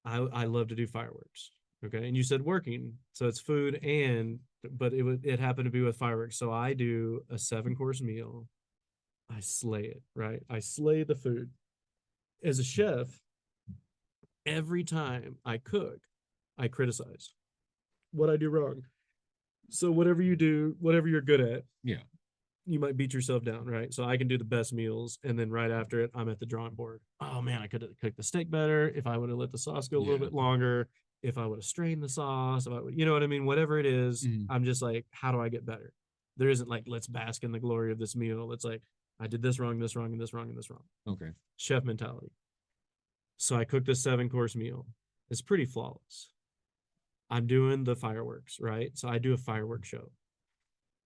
I love to do fireworks. Okay. And you said working. So it's food but it happened to be with fireworks. So I do a 7-course meal. I slay it, right? I slay the food. As a chef, every time I cook, I criticize what I do wrong. So whatever you do, whatever you're good at, Yeah. you might beat yourself down, right? So I can do the best meals, and then right after it, I'm at the drawing board. Oh man, I could have cooked the steak better if I would have let the sauce go a little Yeah. bit longer. If I would have strained the sauce, if I would, you know what I mean? Whatever it is, Mhm. I'm just like, how do I get better? There isn't like, let's bask in the glory of this meal. It's like, I did this wrong, this wrong, and this wrong, and this wrong. Okay. Chef mentality. So I cooked a 7-course meal. It's pretty flawless. I'm doing the fireworks, right? So I do a fireworks show.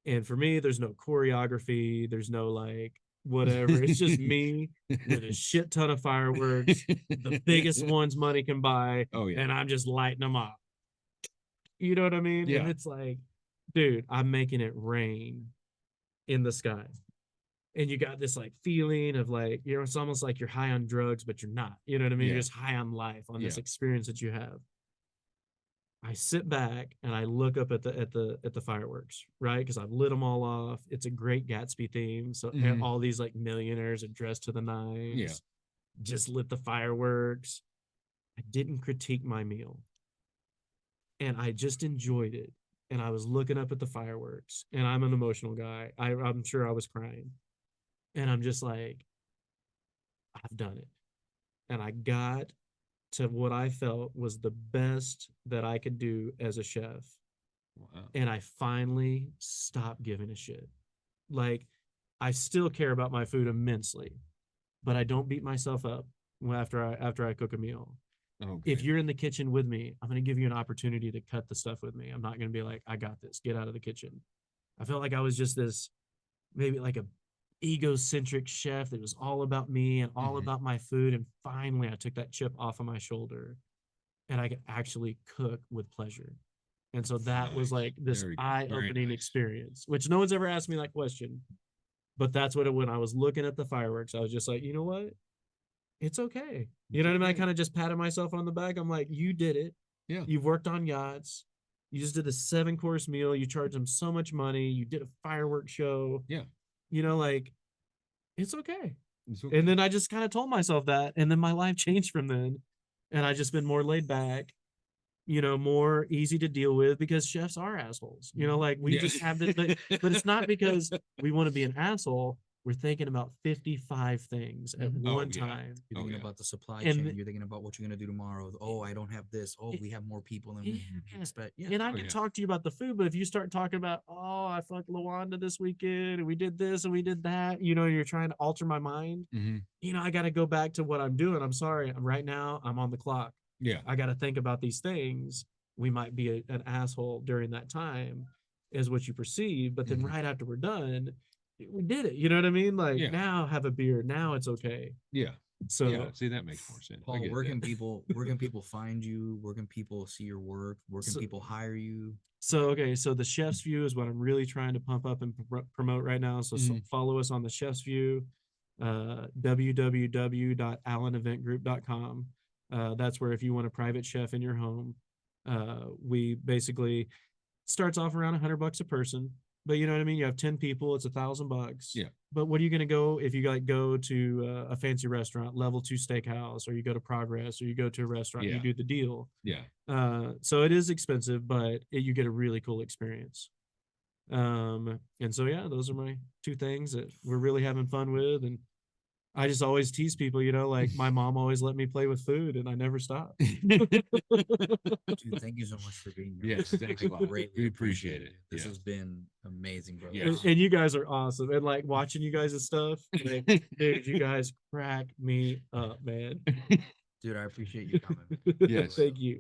And for me, there's no choreography, there's no like whatever. It's just me with a shit ton of fireworks, the biggest ones money can buy, Oh yeah. and I'm just lighting them up. You know what I mean? Yeah. And it's like, dude, I'm making it rain in the sky. And you got this like feeling of like, you know, it's almost like you're high on drugs, but you're not. You know what I mean? Yeah. You're just high on life, on this Yeah. experience that you have. I sit back and I look up at the fireworks, right? Because I've lit them all off. It's a great Gatsby theme. So Mhm. all these like millionaires are dressed to the nines. Yeah. Just lit the fireworks. I didn't critique my meal. And I just enjoyed it. And I was looking up at the fireworks. And I'm an emotional guy. I'm sure I was crying. And I'm just like, I've done it. And I got to what I felt was the best that I could do as a chef. Wow. And I finally stopped giving a shit. Like, I still care about my food immensely, but I don't beat myself up after I cook a meal. Okay. If you're in the kitchen with me, I'm going to give you an opportunity to cut the stuff with me. I'm not going to be like, I got this, get out of the kitchen. I felt like I was just this, maybe like a egocentric chef that was all about me and all Mhm. about my food. And finally, I took that chip off of my shoulder and I could actually cook with pleasure. And so that was Nice. like this Very eye-opening nice. experience, which no one's ever asked me that question. But that's what when I was looking at the fireworks, I was just like, you know what? It's okay. You know what I mean? I okay. kind of just patted myself on the back. I'm like, you did it. Yeah. You've worked on yachts. You just did a 7-course meal. You charged them so much money. You did a fireworks show. Yeah. You know, like, it's okay. It's okay. And then I just kind of told myself that. And then my life changed from then. And I just been more laid back, you know, more easy to deal with because chefs are assholes. You know, like we Yeah. just have the but it's not because we want to be an asshole. We're thinking about 55 things at Mhm. Oh, one yeah. time. You're Oh, thinking yeah. about the supply And chain. the- You're thinking about what you're gonna do tomorrow. Oh, I don't have this. Oh, we have more people than we Yeah. expect. Yeah. And I Oh, can yeah. talk to you about the food, but if you start talking about, oh, I fucked Lawanda this weekend and we did this and we did that, you know, you're trying to alter my mind. Mhm. You know, I got to go back to what I'm doing. I'm sorry. Right now, I'm on the clock. Yeah. I got to think about these things. We might be an asshole during that time, is what you perceive. But then Mhm. right after we're done, we did it. You know what I mean? Like Yeah. now, have a beer. Now it's okay. Yeah. So Yeah. See, that makes more sense. I Paul, get where that. can people find you? Where can people see your work? Where can So- people hire you? So okay, so the Chef's View is what I'm really trying to pump up and promote right now. So Mhm. follow us on the Chef's View, www.alleneventgroup.com. That's where if you want a private chef in your home, we basically starts off around $100 a person. But you know what I mean? You have 10 people, it's $1,000. Yeah. But what are you going to go if you like go to a fancy restaurant, level 2 steakhouse, or you go to Progress, or you go to a restaurant, you Yeah. do the deal. Yeah. So it is expensive, but you get a really cool experience. And so yeah, those are my 2 things that we're really having fun with. And I just always tease people, you know, like my mom always let me play with food and I never stopped. Dude, thank you so much for being here. Yes, man. thanks I a lot. greatly We appreciate it. This Yeah. has been amazing, bro. Yeah. And you guys are awesome. And like watching you guys' stuff, like, dude, you guys crack me up, man. Dude, I appreciate you coming. Yes. Thank you.